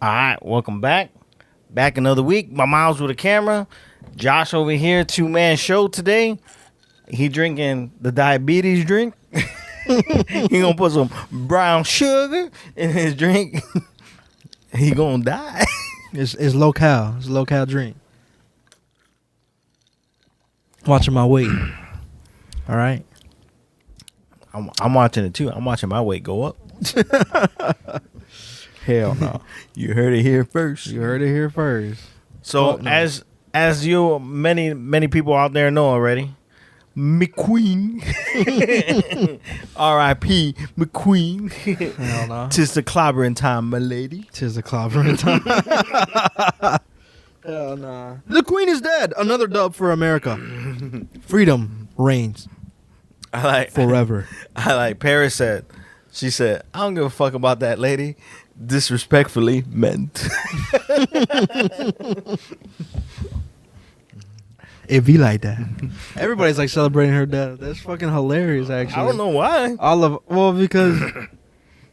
All right, welcome back. Back another week. My mom's with a camera. Josh over here, two-man show today. He drinking the diabetes drink. He gonna put some brown sugar in his drink. He gonna die. It's low cal. It's a low cal drink. Watching my weight. All right. I'm watching it too. I'm watching my weight go up. Hell no. You heard it here first. You heard it here first. So No. as you many people out there know already, McQueen, R.I.P. McQueen. Hell no. Tis the clobbering time, my lady. Tis the clobbering time. Hell nah. The queen is dead. Another dub for America. Freedom reigns I like forever. I like Paris said. She said, "I don't give a fuck about that lady." Disrespectfully meant. It be like that. Everybody's like celebrating her death. That's fucking hilarious, actually. I don't know why. Because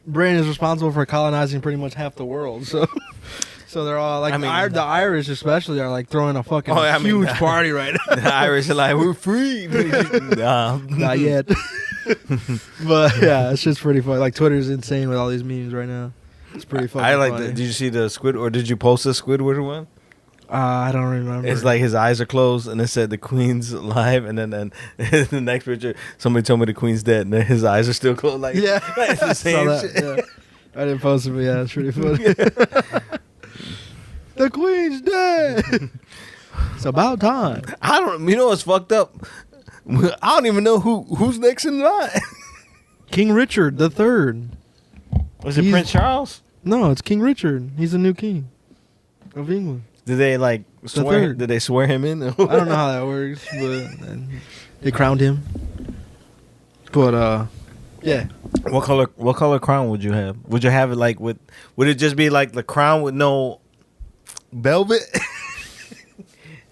Britain is responsible for colonizing pretty much half the world. So they're all like, the Irish especially are like throwing a fucking huge party right now. The Irish are like, we're free. Nah. Not yet. But yeah, it's just pretty funny. Like Twitter's insane with all these memes right now. It's pretty fucking I like funny. Did you see the Squid, or did you post the Squidward one? I don't remember. It's like his eyes are closed, and it said the Queen's alive, and then the next picture, somebody told me the Queen's dead, and then his eyes are still closed. Like, yeah, it's the same saw shit. that, yeah. I didn't post it, but yeah, it's pretty funny. The Queen's dead. It's about time. You know what's fucked up? I don't even know who's next in line. King Richard III. Was it Prince Charles? No, it's King Richard. He's the new king of England. Did they swear? third. Did they swear him in? I don't know how that works, but they crowned him. But yeah. What color crown would you have? Would you have it like would it just be like the crown with no velvet?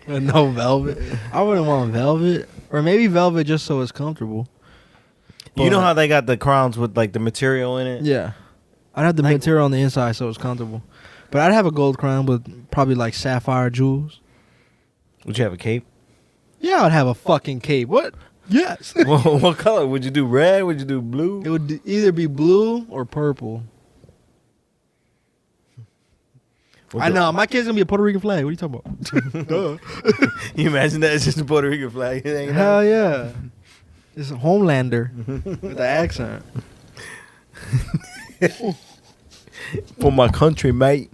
No velvet. I wouldn't want velvet, or maybe velvet just so it's comfortable. You know how they got the crowns with like the material in it? Yeah, I'd have the material on the inside so it's comfortable. But I'd have a gold crown with probably like sapphire jewels. Would you have a cape? Yeah, I'd have a fucking cape. What? Yes. What color would you do? Red? Would you do blue? It would either be blue or purple. I know. My kid's going to be a Puerto Rican flag. What are you talking about? Duh. You imagine that? It's just a Puerto Rican flag. Hell yeah. It's a Homelander with the accent. For my country, mate.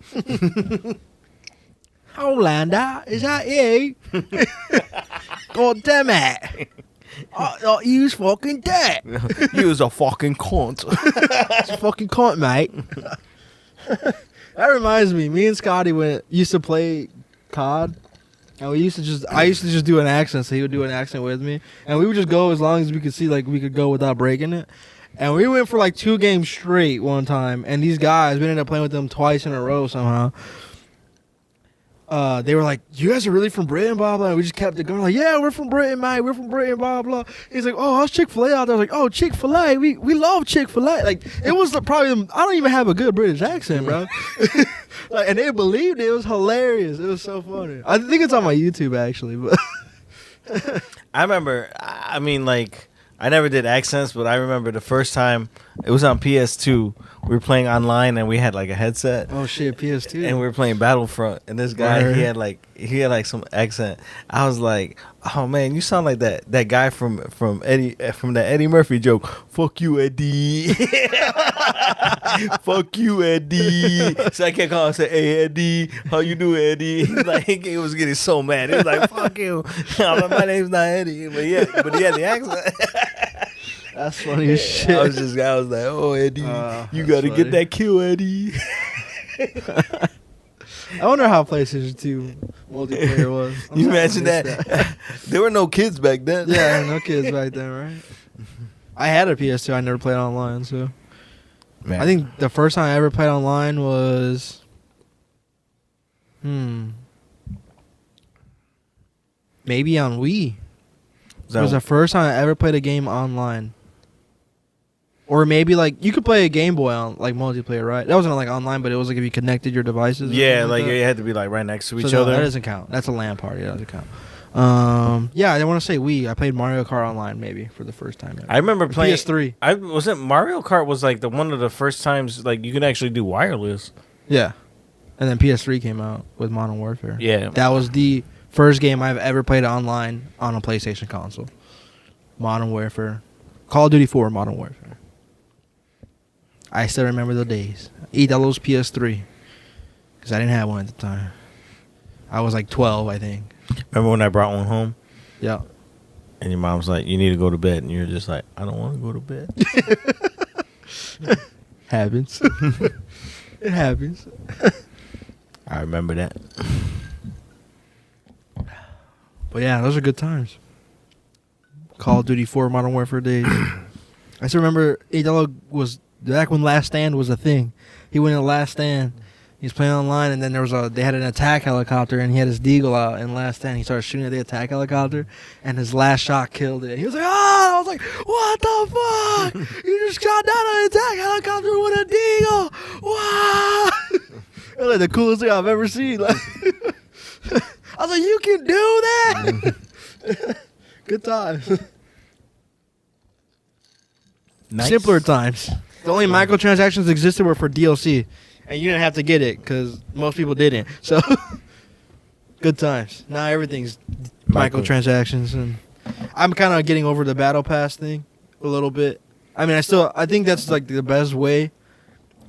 Homelander, is that you? God damn it. I thought you was fucking dead. You was a fucking cunt. It's a fucking cunt, mate. That reminds me and Scotty used to play COD, and I used to just do an accent, so he would do an accent with me, and we would just go as long as we could see, like we could go without breaking it. And we went for like 2 games straight one time, and these guys, we ended up playing with them twice in a row somehow. They were like, "You guys are really from Britain, blah blah." And we just kept it going, like, "Yeah, we're from Britain, mate. We're from Britain, blah blah." He's like, "Oh, how's Chick-fil-A out there?" I was like, "Oh, Chick-fil-A, we love Chick-fil-A." Like, it was probably I don't even have a good British accent, bro. Like, and they believed it. It was hilarious. It was so funny. I think it's on my YouTube actually, but I remember. I mean, like, I never did accents, but I remember the first time it was on PS2. We were playing online, and we had like a headset. Oh shit, PS2. And we were playing Battlefront, and this guy he had like some accent. I was like, "Oh man, you sound like that guy from that Eddie Murphy joke. Fuck you, Eddie. Fuck you, Eddie." So I kept calling, say, "Hey Eddie, how you doing, Eddie?" He's like, he was getting so mad. He was like, "Fuck you." I'm like, "My name's not Eddie," but he had the accent. That's funny as shit. I was like, "Oh Eddie, you gotta get that kill, Eddie." I wonder how PlayStation 2 multiplayer was. You imagine that? There were no kids back then. Yeah, no kids back then, right? I had a PS2. I never played online, so Man. I think the first time I ever played online was, maybe on Wii. It was the first time I ever played a game online. Or maybe like you could play a Game Boy on like multiplayer, right? That wasn't like online, but it was like if you connected your devices. Yeah, like it had to be like right next to each no, other. that doesn't count. That's a LAN party. That doesn't count. Yeah, I want to say Wii. I played Mario Kart online maybe for the first time ever. I remember playing PS3. Wasn't Mario Kart was like one of the first times like you could actually do wireless. Yeah, and then PS3 came out with Modern Warfare. Yeah, that was the first game I've ever played online on a PlayStation console. Modern Warfare, Call of Duty 4, Modern Warfare. I still remember the days. Idolo's PS3, because I didn't have one at the time. I was like 12, I think. Remember when I brought one home? Yeah. And your mom was like, "You need to go to bed," and you're just like, "I don't want to go to bed." Happens. It happens. I remember that. But yeah, those are good times. Call of Duty 4 Modern Warfare days. I still remember Idolo was back when Last Stand was a thing. He went in Last Stand. He was playing online, and then they had an attack helicopter, and he had his deagle out in Last Stand. He started shooting at the attack helicopter, and his last shot killed it. He was like, "Ah!" I was like, "What the fuck? You just shot down an attack helicopter with a deagle! Wow!" It was like the coolest thing I've ever seen. Like, I was like, "You can do that!" Good times. Nice. Simpler times. The only microtransactions existed were for DLC. And you didn't have to get it because most people didn't. So, good times. Now everything's microtransactions. And I'm kind of getting over the Battle Pass thing a little bit. I mean, I think that's like the best way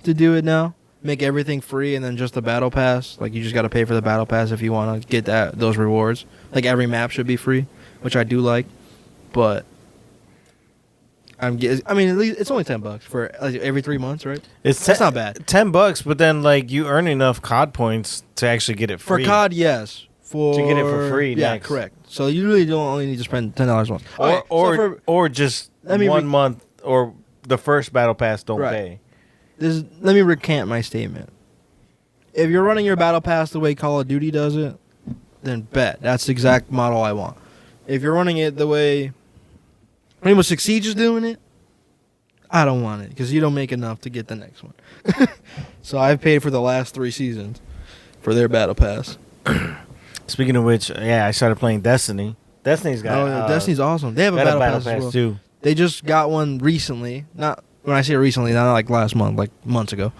to do it now. Make everything free and then just the Battle Pass. Like, you just got to pay for the Battle Pass if you want to get those rewards. Like, every map should be free, which I do like. But I mean, at least it's only $10 for like, every 3 months, right? That's not bad. $10, but then like you earn enough COD points to actually get it free. For COD, yes. To get it for free. Yeah, next. correct. So you really don't only need to spend $10 once. Or just 1 month or the first Battle Pass don't pay. Let me recant my statement. If you're running your Battle Pass the way Call of Duty does it, then bet. That's the exact model I want. If you're running it the way Rainbow Six Siege is doing it, I don't want it because you don't make enough to get the next one. So I've paid for the last 3 seasons for their Battle Pass. Speaking of which, yeah, I started playing Destiny. Destiny's got Destiny's awesome. They have a Battle Pass as well. too. They just got one recently. Not when I say recently, not like last month, like months ago,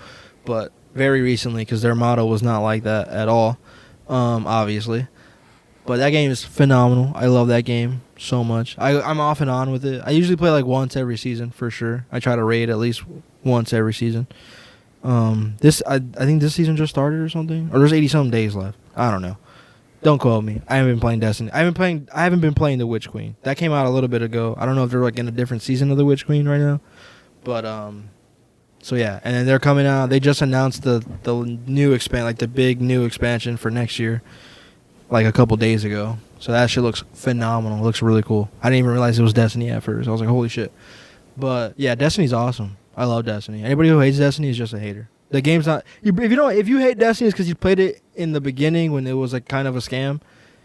but very recently because their motto was not like that at all. Obviously. But that game is phenomenal. I love that game so much. I'm off and on with it. I usually play like once every season for sure. I try to raid at least once every season. I think this season just started or something. Or there's 80-something days left. I don't know. Don't quote me. I haven't been playing Destiny. I haven't been playing The Witch Queen. That came out a little bit ago. I don't know if they're like in a different season of The Witch Queen right now. But so yeah, and then they're coming out. They just announced the new the big new expansion for next year. Like a couple days ago. So that shit looks phenomenal. It looks really cool. I didn't even realize it was Destiny at first. I was like, holy shit. But yeah, Destiny's awesome. I love Destiny. Anybody who hates Destiny is just a hater. The game's not. If you hate Destiny, it's because you played it in the beginning when it was like kind of a scam.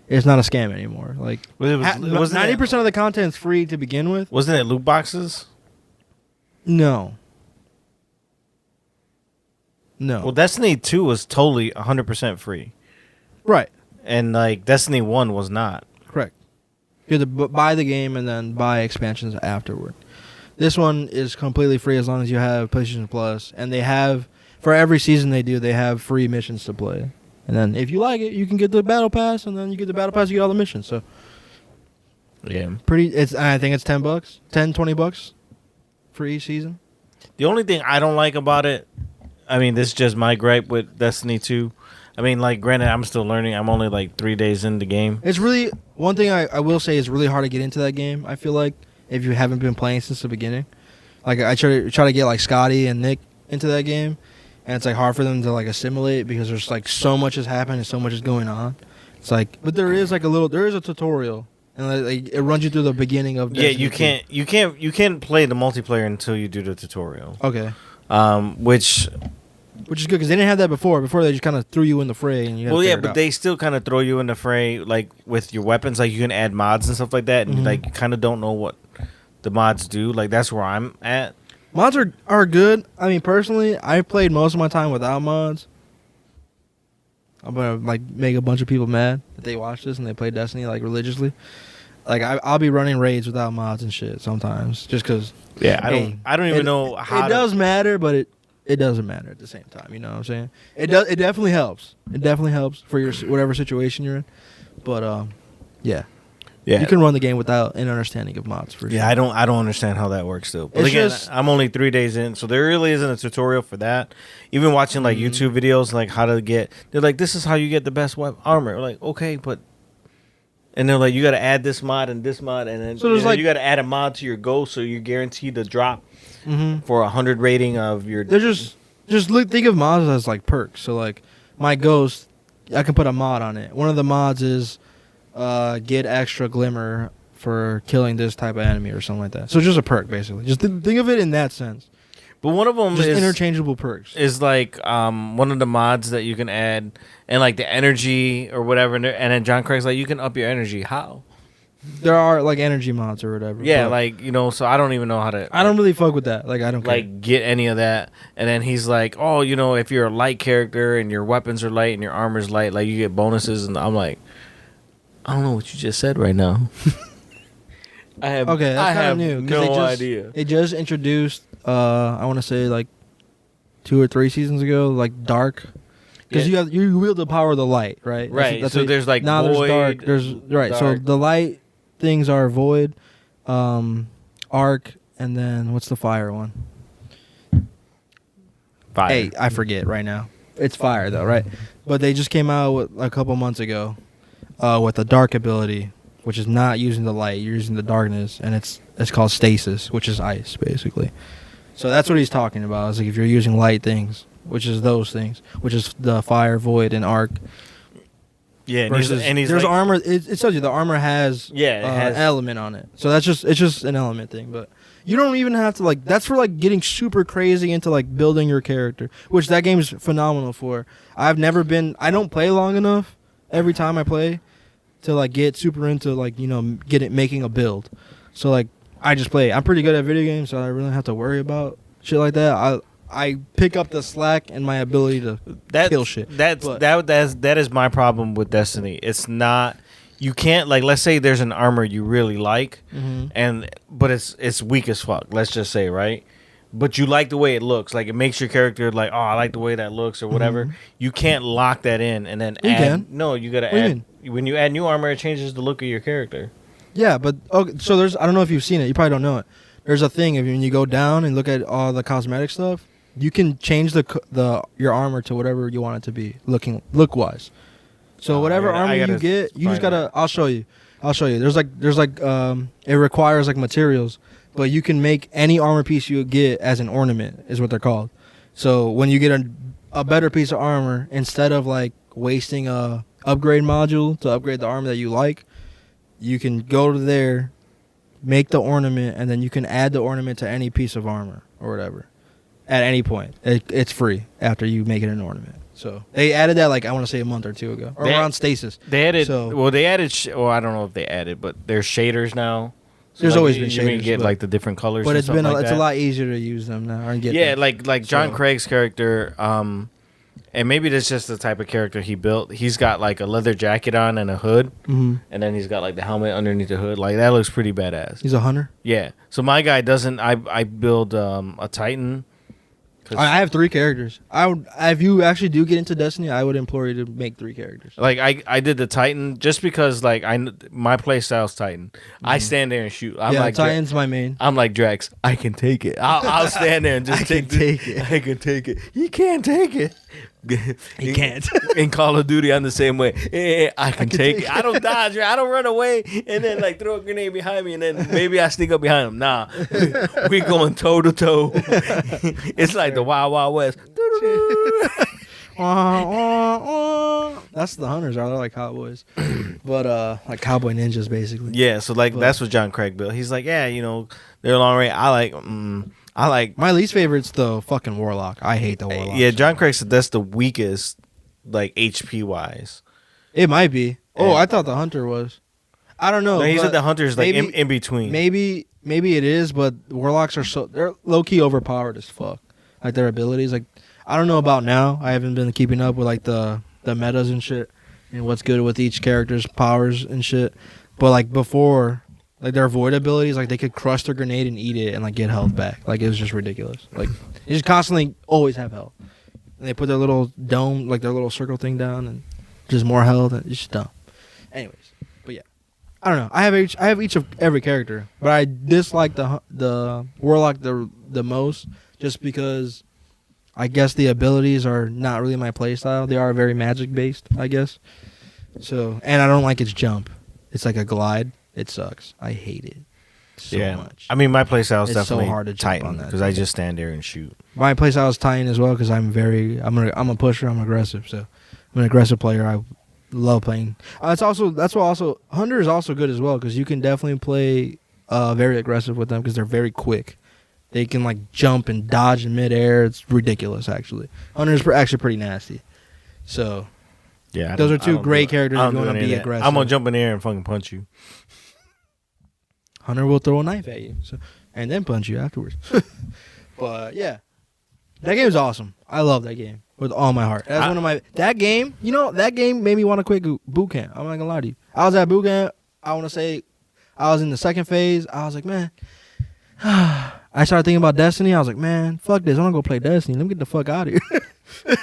It's not a scam anymore. Like 90% of the content's free to begin with. Wasn't it loot boxes? No. Well, Destiny 2 was totally 100% free. Right. And like Destiny 1 was not. Correct. You have to buy the game and then buy expansions afterward. This one is completely free as long as you have PlayStation Plus. And they have, for every season they have free missions to play. And then if you like it, you can get the Battle Pass. And then you get the Battle Pass, you get all the missions. So, yeah. I think it's $10, $20 for each season. The only thing I don't like about it, I mean, this is just my gripe with Destiny 2. I mean, like, granted, I'm still learning. I'm only, like, 3 days in the game. It's really... One thing I will say is really hard to get into that game, I feel like, if you haven't been playing since the beginning. Like, I try to get, like, Scotty and Nick into that game, and it's, like, hard for them to, like, assimilate because there's, like, so much has happened and so much is going on. It's, like... But there is, like, there is a tutorial, and, like, it runs you through the beginning of Destiny. Yeah, you can't play the multiplayer until you do the tutorial. Okay. Which is good because they didn't have that before. Before they just kind of threw you in the fray and you. But they still kind of throw you in the fray, like with your weapons. Like you can add mods and stuff like that, and like you kind of don't know what the mods do. Like that's where I'm at. Mods are good. I mean, personally, I played most of my time without mods. I'm gonna like make a bunch of people mad that they watch this and they play Destiny like religiously. Like I'll be running raids without mods and shit sometimes, just because. Yeah, I don't even know how. It does matter, but it doesn't matter at the same time. You know what I'm saying? It definitely helps. It definitely helps for your whatever situation you're in. But yeah. Yeah. You can run the game without an understanding of mods for sure. Yeah, I don't understand how that works still. But again, I'm only 3 days in, so there really isn't a tutorial for that. Even watching like YouTube videos like how to get, they're like, this is how you get the best armor. We're like, okay, but and they're like, you got to add this mod and this mod, and then so you got to add a mod to your ghost, so you're guaranteed to drop for 100 rating of your. They're just think of mods as like perks. So like my ghost, I can put a mod on it. One of the mods is. Get extra glimmer for killing this type of enemy or something like that. So it's just a perk, basically. Just think of it in that sense. But one of them is interchangeable perks. Is like one of the mods that you can add, and like the energy or whatever. And then John Craig's like, you can up your energy. How? There are like energy mods or whatever. Yeah, like so I don't even know how to. I don't really fuck with that. Like I don't like get any of that. And then he's like, oh, if you're a light character and your weapons are light and your armor's light, like you get bonuses. And I'm like. I don't know what you just said right now. I have no idea. They just introduced, I want to say like 2 or 3 seasons ago, like dark, because you wield the power of the light, right? Right. That's so there's like now void, there's dark. There's right. Dark. So the light things are void, arc, and then what's the fire one? Fire. Hey, I forget right now. It's fire though, right? But they just came out with, a couple months ago. With a dark ability, which is not using the light, you're using the darkness, and it's called stasis, which is ice, basically. So that's what he's talking about. It's like if you're using light things, which is those things, which is the fire, void, and arc. Yeah, and he's there's like, armor. It tells you the armor has an element on it. So it's just an element thing, but you don't even have to like. That's for like getting super crazy into like building your character, which that game is phenomenal for. I don't play long enough. Every time I play to like get super into like making a build, so like I just play. I'm pretty good at video games, so I really don't have to worry about shit like that. I pick up the slack and my ability to kill shit. That is my problem with Destiny. It's not you can't like let's say there's an armor you really like, but it's weak as fuck. Let's just say right. But you like the way it looks. Like, it makes your character like, oh, I like the way that looks or whatever. You can't lock that in and then add. No, you got to add. When you add new armor, it changes the look of your character. Yeah, but okay, so I don't know if you've seen it. You probably don't know it. There's a thing. When you go down and look at all the cosmetic stuff, you can change your armor to whatever you want it to be look-wise. So whatever armor you get, you just got to, I'll show you. There's like it requires like materials. But you can make any armor piece you get as an ornament, is what they're called. So when you get a better piece of armor, instead of like wasting a upgrade module to upgrade the armor that you like, you can go to there, make the ornament, and then you can add the ornament to any piece of armor or whatever at any point. It's free after you make it an ornament. So they added that like I want to say a month or 2 ago, or around stasis. They added. Well, they added. I don't know if they added, but there's shaders now. So there's like, always been shaders. You get like the different colors, but it's been like it's a lot easier to use them now. And get them. like John Craig's character, and maybe that's just the type of character he built. He's got like a leather jacket on and a hood, and then he's got like the helmet underneath the hood. Like that looks pretty badass. He's a hunter. Yeah. So my guy doesn't. I build a Titan. I have 3 characters. If you actually do get into Destiny, I would implore you to make 3 characters. Like I did the Titan just because like my play style's Titan. I stand there and shoot. I'm like Titan's my main. I'm like Drax. I can take it. I'll stand there and just take it. I can take it. He can't take it. He can't. In Call of Duty, I'm the same way. I can take it. I don't dodge. I don't run away and then like throw a grenade behind me and then maybe I sneak up behind him. Nah, we going toe to toe. It's like the Wild Wild West. That's the hunters are. They're like cowboys, but like cowboy ninjas basically. Yeah, so like that's what John Craig built. He's like, yeah, they're long range. I like my least favorite's the fucking warlock. I hate the warlock. Yeah, John Craig said that's the weakest, like HP wise. It might be. Oh, I thought the hunter was. I don't know. No, he but said the hunter's like maybe- in between. Maybe it is, but warlocks are they're low key overpowered as fuck. Like their abilities, like I don't know about now. I haven't been keeping up with like the metas and shit, and what's good with each character's powers and shit. But like before, like their void abilities, like they could crush their grenade and eat it and like get health back. Like it was just ridiculous. Like they just constantly always have health. And they put their little dome, like their little circle thing down, and just more health. And it's just dumb. Anyways, but yeah, I don't know. I have each of every character, but I dislike the warlock the most, just because I guess the abilities are not really my playstyle. They are very magic based, I guess. So, and I don't like its jump. It's like a glide. It sucks. I hate it so much. I mean, my playstyle is It's so definitely hard to jump Titan on that because I thing. just stand there and shoot. My playstyle is Titan as well because I'm a pusher. I'm aggressive. So I'm an aggressive player. I love playing. That's why also Hunter is also good as well because you can definitely play very aggressive with them because they're very quick. They can like jump and dodge in midair. It's ridiculous actually. Hunter's actually pretty nasty. So Yeah, those are two great characters if you want to be aggressive. I'm gonna jump in there and fucking punch you. Hunter will throw a knife at you, and then punch you afterwards. But yeah, that game is awesome. I love that game with all my heart. That's one of my that game. You know that game made me want to quit boot camp. I'm not gonna lie to you. I was at boot camp. I want to say I was in the second phase. I was like, man. I started thinking about Destiny. I was like, man, fuck this. I'm gonna go play Destiny. Let me get the fuck out of here.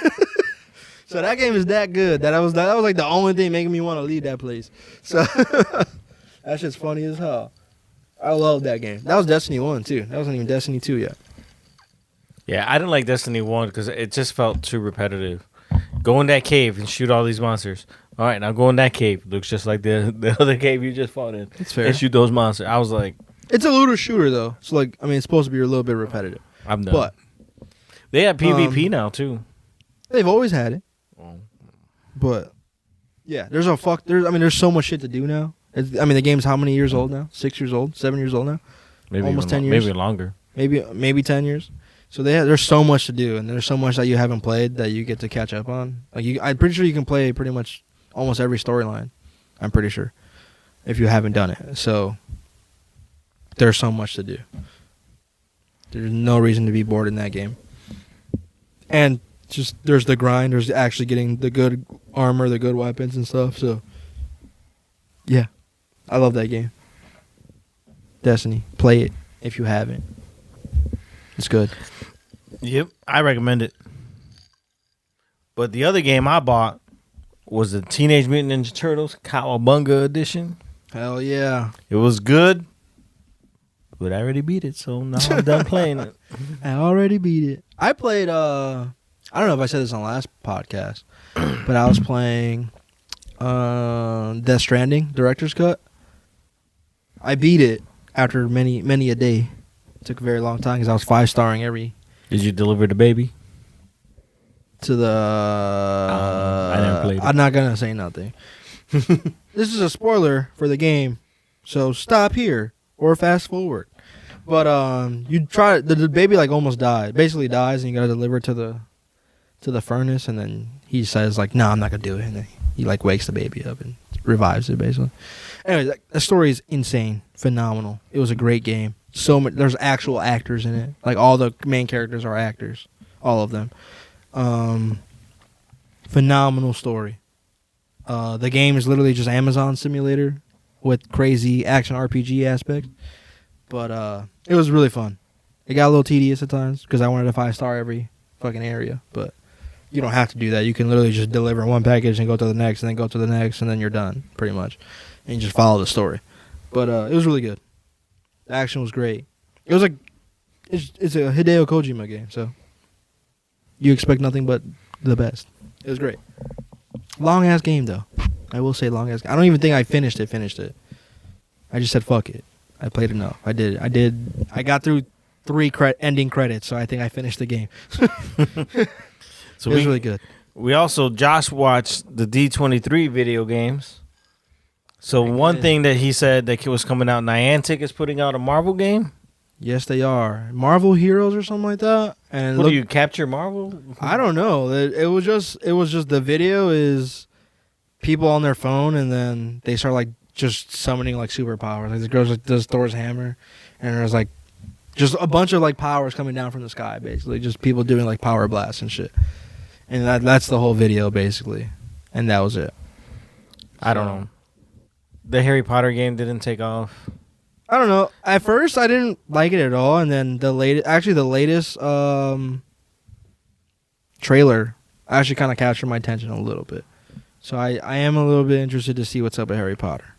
So that game is that good that was like the only thing making me want to leave that place. So that shit's funny as hell. I love that game. That was Destiny 1 too. That wasn't even Destiny 2 yet. Yeah, I didn't like Destiny 1 because it just felt too repetitive. Go in that cave and shoot all these monsters. All right, now go in that cave. Looks just like the other cave you just fought in. It's fair. And shoot those monsters. I was like, It's a looter shooter though. So like, I mean, it's supposed to be a little bit repetitive. I'm done. But they have PvP now too. they've always had it. But yeah, there's so much shit to do now. The game's how many years old now? 6 years old? 7 years old now? Maybe almost even 10 years. Maybe longer. Maybe 10 years. So there's so much to do, and there's so much that you haven't played that you get to catch up on. Like I'm pretty sure you can play pretty much almost every storyline. I'm pretty sure if you haven't done it. So there's so much to do. There's no reason to be bored in that game. And just there's the grind. There's actually getting the good armor, the good weapons and stuff. So yeah, I love that game. Destiny, play it if you haven't. It's good. Yep, I recommend it. But the other game I bought was the Teenage Mutant Ninja Turtles Cowabunga Edition. Hell yeah. It was good, but I already beat it, so now I'm done playing it. I already beat it. I played, I don't know if I said this on the last podcast, but I was playing Death Stranding, Director's Cut. I beat it after many a day. It took a very long time because I was 5-starring every... Did you deliver the baby? To the... I never played it. I'm not going to say nothing. This is a spoiler for the game, so stop here or fast forward. But you try the baby like almost died. Basically dies, and you gotta deliver it to the furnace, and then he says like, "No, I'm not gonna do it." And then he like wakes the baby up and revives it basically. Anyway, the story is insane, phenomenal. It was a great game. So much. There's actual actors in it. Like all the main characters are actors, all of them. Phenomenal story. The game is literally just Amazon Simulator with crazy action RPG aspect. But it was really fun. It got a little tedious at times because I wanted a 5-star every fucking area. But you don't have to do that. You can literally just deliver one package and go to the next and then go to the next and then you're done, pretty much. And you just follow the story. But it was really good. The action was great. It was like, it's a Hideo Kojima game, so you expect nothing but the best. It was great. Long ass game though. I will say long ass. I don't even think I finished it. I just said fuck it. I played enough. I did. I got through 3 ending credits, so I think I finished the game. So it was really good. We also Josh watched the D23 video games. So one thing that he said that was coming out, Niantic is putting out a Marvel game. Yes, they are. Marvel Heroes or something like that. And What do you capture Marvel? I don't know. It was just the video is people on their phone and then they start like just summoning like superpowers. Like the girl like, does Thor's hammer, and there's like just a bunch of like powers coming down from the sky, basically. Just people doing like power blasts and shit. And that's the whole video, basically. And that was it. I don't know. The Harry Potter game didn't take off. I don't know. At first, I didn't like it at all, and then the latest trailer actually kind of captured my attention a little bit. So I am a little bit interested to see what's up with Harry Potter.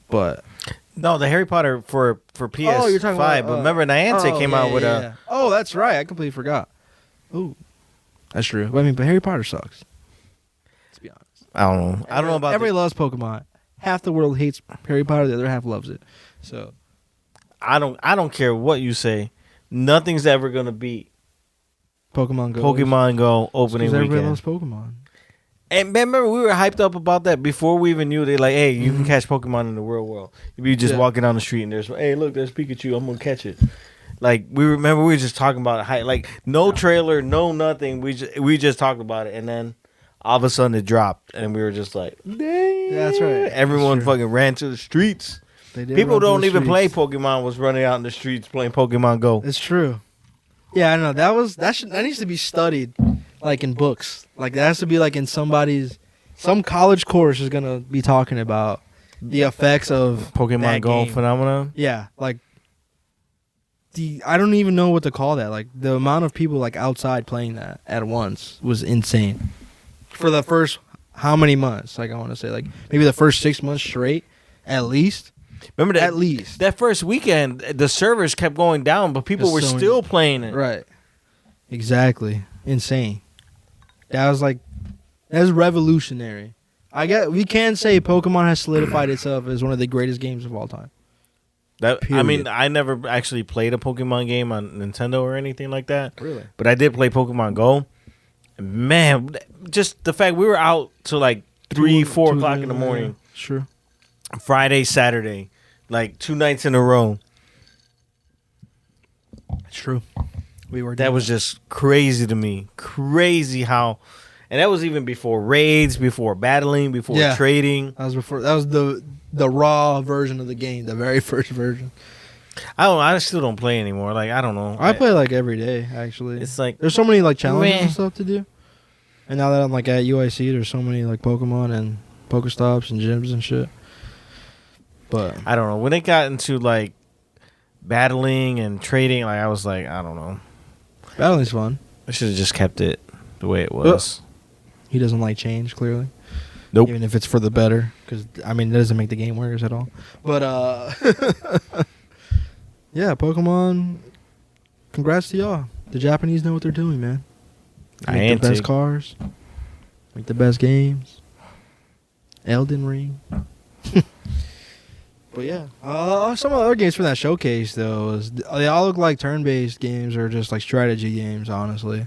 But no, the Harry Potter for PS5. Oh, you're talking about, but remember, Niantic came out with a. Oh, that's right. I completely forgot. Oh, that's true. But Harry Potter sucks. Let's be honest. I don't know. I don't know about. Everybody loves Pokemon. Half the world hates Harry Potter. The other half loves it. So I don't care what you say. Nothing's ever gonna beat Pokemon Go. Pokemon Go opening weekend. Everybody loves Pokemon. And remember, we were hyped up about that before we even knew. They like, hey, you can catch Pokemon in the real world. You be just walking down the street and there's, hey, look, there's Pikachu. I'm gonna catch it. Like we were just talking about it. Like no trailer, no nothing. We just talked about it, and then all of a sudden it dropped, and we were just like, dang. Yeah, that's right. Everyone fucking ran to the streets. People don't even play Pokemon. Was running out in the streets playing Pokemon Go. It's true. Yeah, I know. That needs to be studied, like in books. Like that has to be like in some college course is gonna be talking about the effects of Pokemon Go game. phenomenon. Yeah, like I don't even know what to call that. Like the amount of people like outside playing that at once was insane. For the first how many months? Like I want to say like maybe the first 6 months straight, at least. Remember that? At least that first weekend, the servers kept going down, but people were still playing it. Right. Exactly. Insane. That was revolutionary. We can say Pokemon has solidified itself as one of the greatest games of all time. I never actually played a Pokemon game on Nintendo or anything like that. Really? But I did play Pokemon Go. Man, just the fact we were out till like 4 o'clock in the morning. Sure. Friday, Saturday. Like 2 nights in a row. It's true. That was just crazy to me. Crazy how, and that was even before raids, before battling, before trading. That was the raw version of the game, the very first version. I still don't play anymore. Like I don't know. I play like every day actually. It's like there's so many like challenges and stuff to do. And now that I'm like at UIC, there's so many like Pokemon and Pokestops and gyms and shit. But I don't know. When it got into like battling and trading, like I was like, I don't know. Battling's fun. I should have just kept it the way it was. He doesn't like change, clearly. Nope. Even if it's for the better, because it doesn't make the game worse at all. But yeah, Pokemon. Congrats to y'all. The Japanese know what they're doing, man. Make the best cars. Make the best games. Elden Ring. But yeah, some of the other games from that showcase though they all look like turn-based games or just like strategy games, honestly.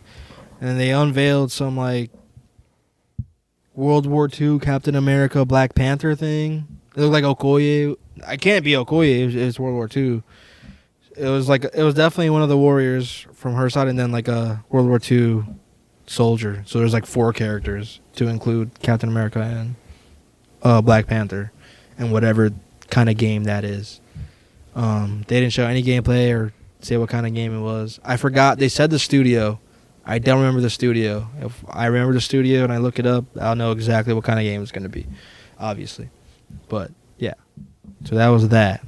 And then they unveiled some like World War II Captain America Black Panther thing. It looked like Okoye. I can't be Okoye. It's World War II. It was definitely one of the warriors from her side, and then like a World War II soldier. So there's like 4 characters to include Captain America and Black Panther, and whatever kind of game that is. They didn't show any gameplay or say what kind of game it was. I forgot. They said the studio. I don't remember the studio. If I remember the studio and I look it up, I'll know exactly what kind of game it's going to be, obviously. But yeah, so that was that.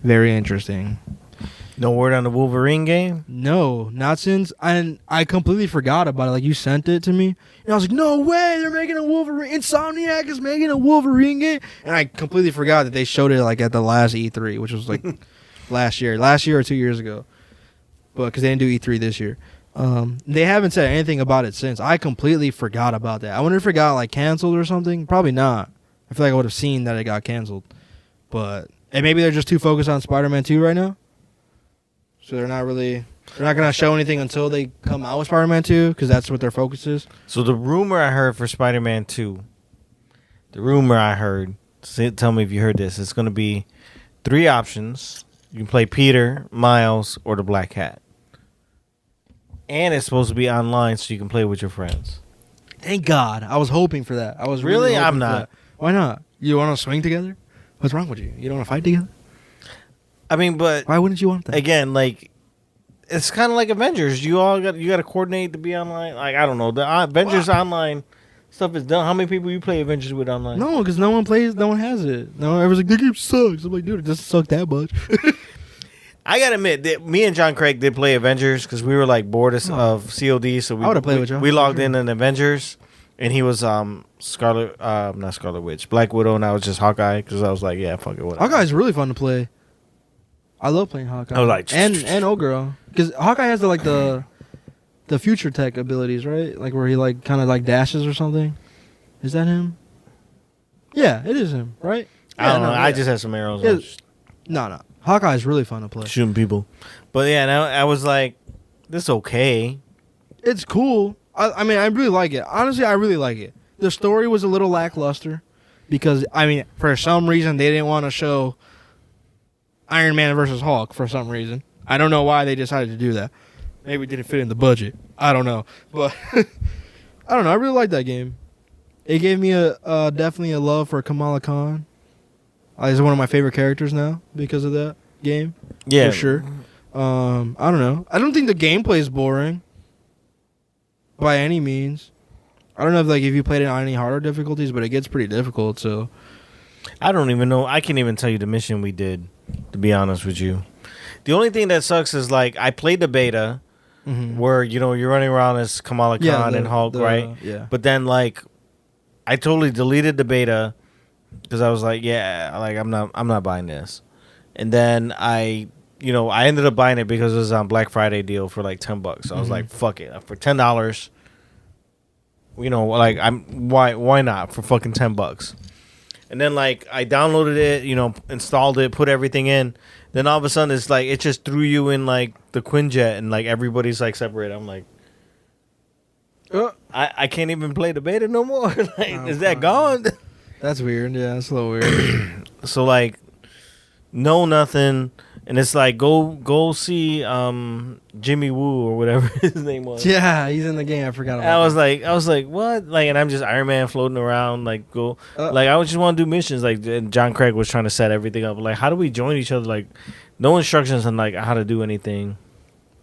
Very interesting. No word on the Wolverine game? No, not since. I completely forgot about it. Like, you sent it to me, and I was like, no way, they're making a Wolverine. Insomniac is making a Wolverine game. And I completely forgot that they showed it, like, at the last E3, which was, like, last year or 2 years ago. But, because they didn't do E3 this year. They haven't said anything about it since. I completely forgot about that. I wonder if it got, like, canceled or something. Probably not. I feel like I would have seen that it got canceled. But, and maybe they're just too focused on Spider-Man 2 right now. So they're not going to show anything until they come out with Spider-Man 2, because that's what their focus is. So the rumor I heard for Spider-Man 2, tell me if you heard this, it's going to be 3 options. You can play Peter, Miles, or the Black Cat. And it's supposed to be online so you can play with your friends. Thank God. I was hoping for that. I was really hoping I'm for not. that. Why not? You want to swing together? What's wrong with you? You don't want to fight together? I mean, but Why wouldn't you want that? again, like it's kind of like Avengers. You got to coordinate to be online. Like I don't know, the Avengers online stuff is done. How many people you play Avengers with online? No, because no one plays. No one has it. No one everyone's like, the game sucks. I'm like, dude, it doesn't suck that much. I gotta admit that me and John Craig did play Avengers because we were like bored of COD, so I would've played with y'all. we logged in Avengers, and he was not Scarlet Witch, Black Widow, and I was just Hawkeye because I was like, yeah, fuck it, whatever. Hawkeye's really fun to play. I love playing Hawkeye. I was like, and old girl, because Hawkeye has the future tech abilities, right? Like where he like kind of like dashes or something. Is that him? Yeah, it is him, right? I don't know. I yeah. just had some arrows. Yeah. No. Hawkeye's really fun to play. Shooting people, but yeah, and I was like, this is okay. It's cool. I mean, I really like it. Honestly, I really like it. The story was a little lackluster because, I mean, for some reason, they didn't want to show Iron Man versus Hulk for some reason. I don't know why they decided to do that. Maybe it didn't fit in the budget. I don't know. But, I don't know. I really like that game. It gave me definitely a love for Kamala Khan. He's one of my favorite characters now because of that game. Yeah, for sure. I don't know. I don't think the gameplay is boring by any means. I don't know if you played it on any harder difficulties, but it gets pretty difficult. So I don't even know. I can't even tell you the mission we did. To be honest with you, the only thing that sucks is like I played the beta, where you're running around as Kamala Khan and Hulk, right? Yeah. But then like I totally deleted the beta because I was like, yeah, like I'm not buying this. And then I ended up buying it because it was on Black Friday deal for like $10. So I was like, fuck it, for $10. Like why not for fucking $10? And then like I downloaded it, installed it, put everything in. Then all of a sudden it's like it just threw you in like the Quinjet and like everybody's like separated. I'm like, I can't even play the beta no more. Like, is that gone? That's weird. Yeah, that's a little weird. So like, no nothing, and it's like go see Jimmy Woo or whatever his name was. Yeah, he's in the game. I forgot about I was like what? Like, and I'm just Iron Man floating around like like I just want to do missions. Like, and John Craig was trying to set everything up. Like, how do we join each other? Like, no instructions on like how to do anything.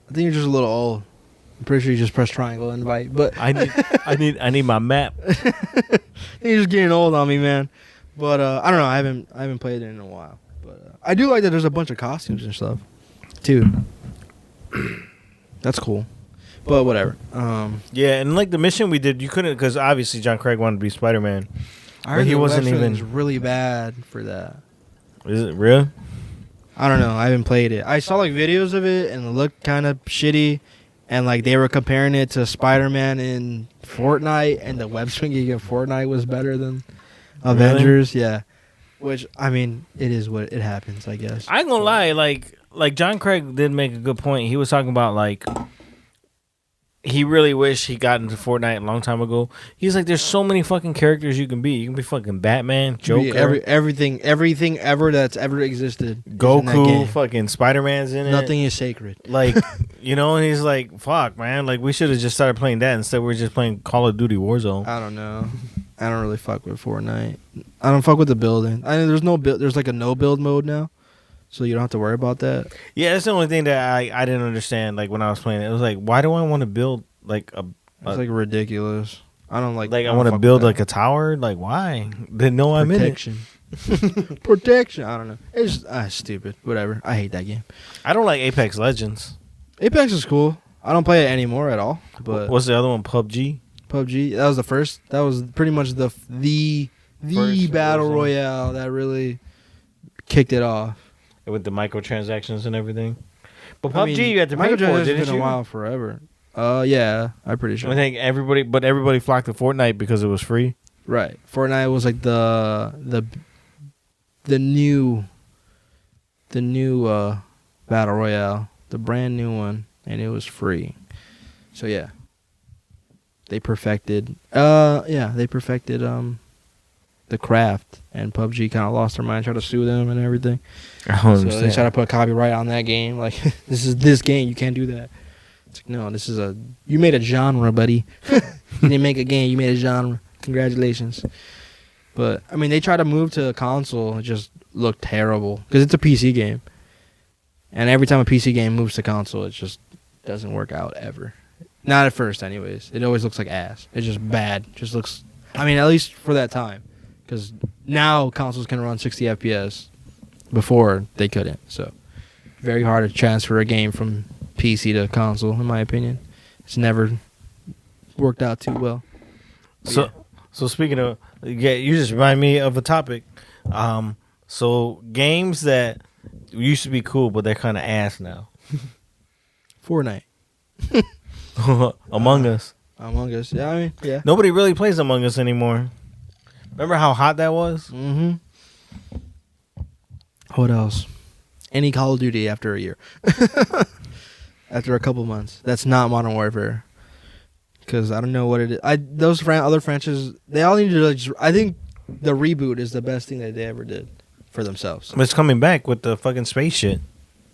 I think you're just a little old. I'm pretty sure you just press triangle invite, but I need my map. You're just getting old on me, man. But I don't know. I haven't played it in a while. But I do like that there's a bunch of costumes and stuff, too. That's cool. But whatever. Yeah, and like the mission we did, you couldn't because obviously John Craig wanted to be Spider-Man. I heard he wasn't website even was really bad for that. Is it real? I don't know. I haven't played it. I saw like videos of it and it looked kind of shitty. And like they were comparing it to Spider-Man in Fortnite, and the web swinging in Fortnite was better than Avengers. Really? Yeah, which I mean, it is what it happens, I guess. I ain't gonna lie, like John Craig did make a good point. He was talking about like he really wished he got into Fortnite a long time ago. He's like, there's so many fucking characters you can be. You can be fucking Batman, Joker, everything ever that's ever existed. Goku, fucking Spider-Man's in it. Nothing is sacred. Like, and he's like, fuck, man. Like, we should have just started playing that instead. We're just playing Call of Duty Warzone. I don't know. I don't really fuck with Fortnite. I don't fuck with the building. I mean, there's no build. There's like a no build mode now, so you don't have to worry about that. Yeah, that's the only thing that I didn't understand. Like when I was playing it, was like, why do I want to build like a? It's like ridiculous. I don't like. Like I want to build like a tower. Like why? Didn't know I'm in it. Protection. I don't know. It's just stupid. Whatever. I hate that game. I don't like Apex Legends. Apex is cool. I don't play it anymore at all. But what's the other one? PUBG. PUBG. That was the first. That was pretty much the first battle royale that really kicked it off. With the microtransactions and everything. But PUBG, you had to pay for it, didn't you? Been a while forever. Yeah, I'm pretty sure. I think everybody flocked to Fortnite because it was free. Right. Fortnite was like the new battle royale, the brand new one, and it was free. So yeah. They perfected the craft, and PUBG kind of lost their mind, tried to sue them and everything. I don't understand. So they tried to put copyright on that game. Like, this is this game, you can't do that. It's like, no, you made a genre, buddy. You didn't make a game, you made a genre. Congratulations. But I mean, they tried to move to a console, it just look terrible because it's a PC game, and every time a PC game moves to console, it just doesn't work out ever. Not at first, anyways. It always looks like ass. It's just bad. Just looks. I mean, at least for that time, because now consoles can run 60 FPS. Before they couldn't, so very hard to transfer a game from PC to console, in my opinion. It's never worked out too well. So speaking of, you just remind me of a topic. So games that used to be cool, but they're kind of ass now. Fortnite, Among Us. Among Us. Yeah, I mean, yeah. Nobody really plays Among Us anymore. Remember how hot that was? Mm-hmm. What else? Any Call of Duty after a year. After a couple months. That's not Modern Warfare. Because I don't know what it is. Those other franchises, they all need to I think the reboot is the best thing that they ever did for themselves. It's coming back with the fucking space shit.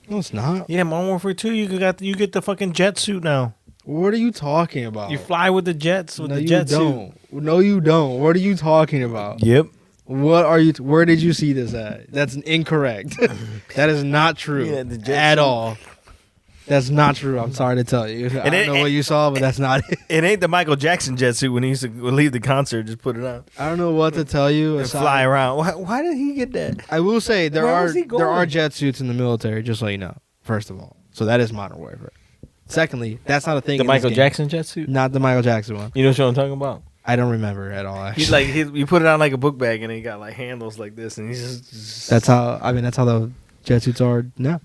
No, it's not. Yeah, Modern Warfare 2, you get the fucking jet suit now. What are you talking about? You fly with the jets with no, the jet you don't. suit. No, you don't. What are you talking about? Yep. What are you? Where did you see this at? That's incorrect. That is not true at all. That's not true. I'm sorry to tell you. I don't know what you saw, but that's not it. It ain't the Michael Jackson jet suit when he used to leave the concert. Just put it on I don't know what to tell you. and fly around. Why did he get that? I will say there Where was he are going? jet suits in the military, just so you know. First of all, so that is Modern Warfare. Secondly, that's not a thing. The in this Michael game. Jackson jet suit? Not the Michael Jackson one. You know what I'm talking about? I don't remember at all. Actually, He's like you put it on like a book bag and he got like handles like this and he's just that's how the jet suits are now.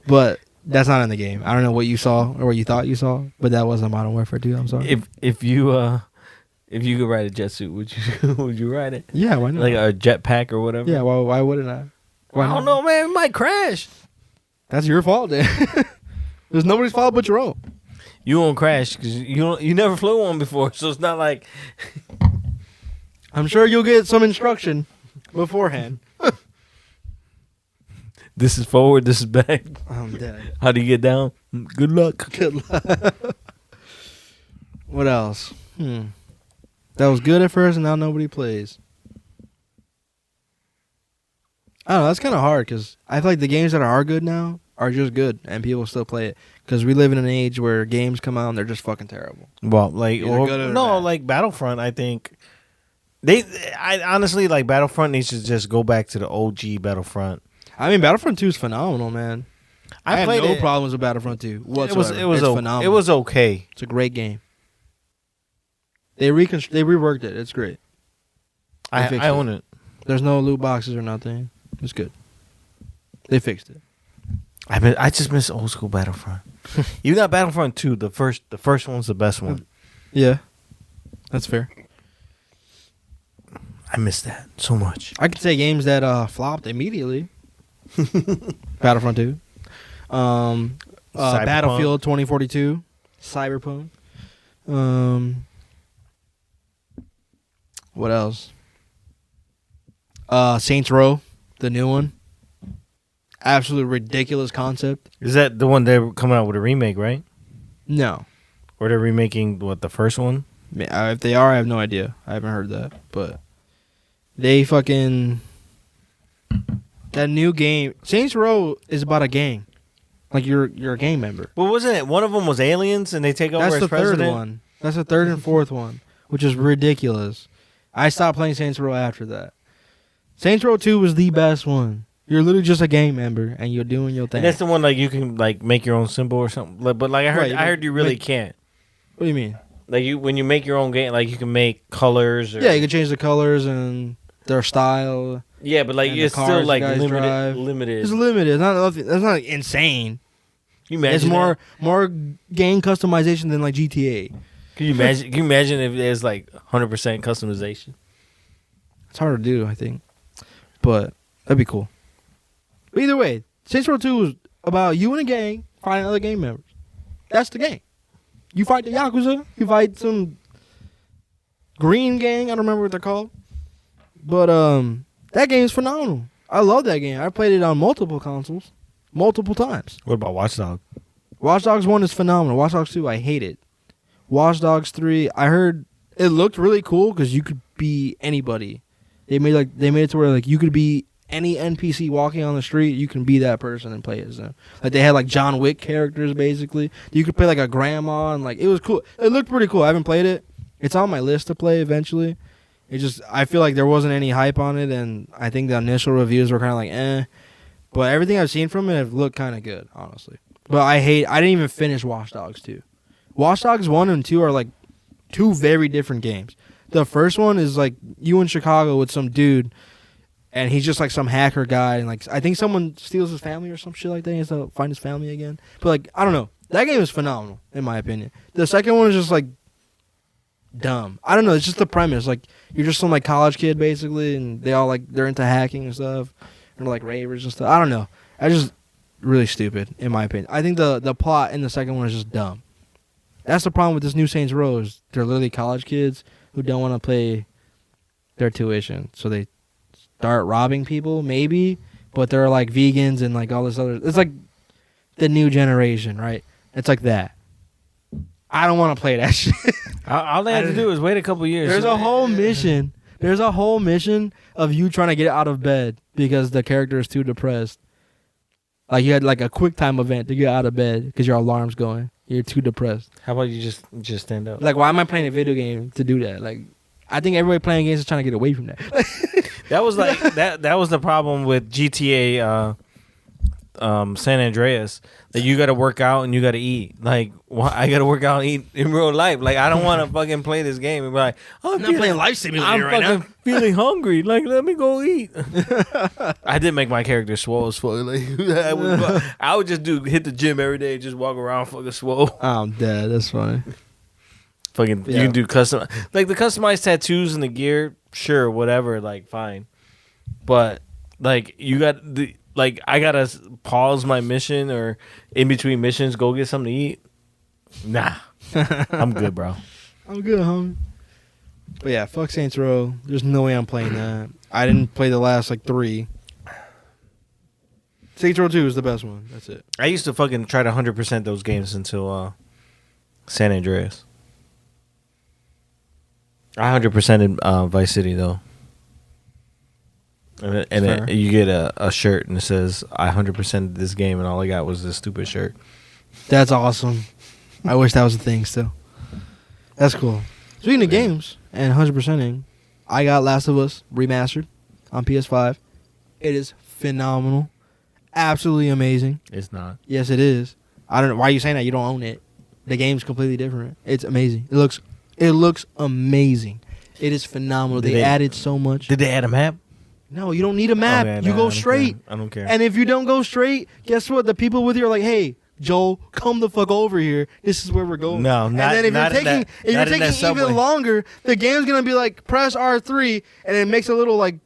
But that's not in the game. I don't know what you saw or what you thought you saw, but that wasn't Modern Warfare 2. I'm sorry. If you could ride a jet suit, would you ride it? Yeah, why not? Like a jet pack or whatever? Yeah, why wouldn't I? Why I not? don't know, man. It might crash. That's your fault, then. There's nobody's fault but your own. You won't crash because you never flew one before, so it's not like. I'm sure you'll get some instruction beforehand. This is forward, this is back. I'm dead. How do you get down? Good luck. Good luck. What else? That was good at first, and now nobody plays. I don't know. That's kind of hard because I feel like the games that are good now are just good, and people still play it. Because we live in an age where games come out and they're just fucking terrible. Well, like Either good or bad. like Battlefront. I think I honestly like Battlefront needs to just go back to the OG Battlefront. I mean, Battlefront 2 is phphenomenal, man. I had played no it. problems with Battlefront 2 whatsoever. It was phenomenal. It was okay. It's a great game. They reworked it. It's great. I own it. There's no loot boxes or nothing. It's good. They fixed it. I just miss old school Battlefront. You got Battlefront 2. The first one's the best one. Yeah, that's fair. I miss that so much. I could say games that flopped immediately. Battlefront 2. Battlefield 2042. Cyberpunk. What else? Saints Row, the new one. Absolute ridiculous concept. Is that the one they're coming out with a remake, right? No. Or they're remaking the first one? If they are, I have no idea. I haven't heard that. But they fucking... That new game... Saints Row is about a gang. Like, you're a gang member. Well, wasn't it? One of them was aliens and they take over as president? That's the third one. That's the third and fourth one, which is ridiculous. I stopped playing Saints Row after that. Saints Row 2 was the best one. You're literally just a gang member, and you're doing your thing. And that's the one like you can like make your own symbol or something. But like I heard you really can't. What do you mean? Like when you make your own game, like you can make colors. Or, yeah, you can change the colors and their style. Yeah, but like it's still like limited. It's limited. It's not. That's not insane. Can you imagine? It's more game customization than like GTA. Can you imagine? Can you imagine if there's like 100% customization? It's hard to do, I think, but that'd be cool. But either way, Saints Row 2 is about you and a gang fighting other gang members. That's the game. You fight the Yakuza. You fight some green gang. I don't remember what they're called. But that game is phenomenal. I love that game. I played it on multiple consoles, multiple times. What about Watch Dogs? Watch Dogs 1 is phenomenal. Watch Dogs 2, I hate it. Watch Dogs 3, I heard it looked really cool because you could be anybody. They made it to where like you could be any NPC walking on the street, you can be that person and play as them. Like they had like John Wick characters basically. You could play like a grandma and like it was cool. It looked pretty cool. I haven't played it. It's on my list to play eventually. It just I feel like there wasn't any hype on it, and I think the initial reviews were kind of like eh. But everything I've seen from it have looked kind of good, honestly. But I didn't even finish Watch Dogs 2. Watch Dogs 1 and 2 are like two very different games. The first one is like you in Chicago with some dude, and he's just like some hacker guy, and like I think someone steals his family or some shit like that. He has to find his family again. But like I don't know, that game is phenomenal in my opinion. The second one is just like dumb. I don't know. It's just the premise. Like you're just some like college kid basically, and they're into hacking and stuff, and like ravers and stuff. I don't know. I just really stupid in my opinion. I think the plot in the second one is just dumb. That's the problem with this new Saints Row is they're literally college kids who don't want to pay their tuition, so they start robbing people, maybe, but they're like vegans and like all this other. It's like the new generation, right? It's like that. I don't want to play that shit. All they have to do is wait a couple years. There's a whole mission. There's a whole mission of you trying to get out of bed because the character is too depressed. Like you had like a quick time event to get out of bed because your alarm's going. You're too depressed. How about you just stand up? Like, why am I playing a video game to do that? Like, I think everybody playing games is trying to get away from that. That was like that was the problem with GTA San Andreas, that you got to work out and you got to eat. Like, I got to work out and eat in real life. Like, I don't want to fucking play this game and be like, oh, I'm not playing Life Simulator right now. I'm fucking feeling hungry. Like, let me go eat. I did make my character swole as fuck. Like, I would just hit the gym every day and just walk around fucking swole. I'm dead. That's funny. Fucking, yeah. You can do custom, like the customized tattoos and the gear. Sure, whatever. Like, fine. But like, you got the. Like, I gotta pause my mission or in between missions, go get something to eat. Nah. I'm good, bro. I'm good, homie. But yeah, fuck Saints Row. There's no way I'm playing that. I didn't play the last, like, 3. Saints Row 2 is the best one. That's it. I used to fucking try to 100% those games until San Andreas. I 100%ed Vice City, though. And then you get a shirt and it says, I 100%ed this game, and all I got was this stupid shirt. That's awesome. I wish that was a thing still. That's cool. Speaking of games and 100%ing, I got Last of Us Remastered on PS5. It is phenomenal. Absolutely amazing. It's not. Yes, it is. I don't know. Why are you saying that? You don't own it. The game's completely different. It's amazing. It looks amazing. It is phenomenal. They added so much. Did they add a map? No, you don't need a map. Okay, you go straight. I don't care. And if you don't go straight, guess what? The people with you are like, hey, Joel, come the fuck over here. This is where we're going. No, not. And then if you're taking subway. even longer, the game's gonna be like press R3, and it makes a little like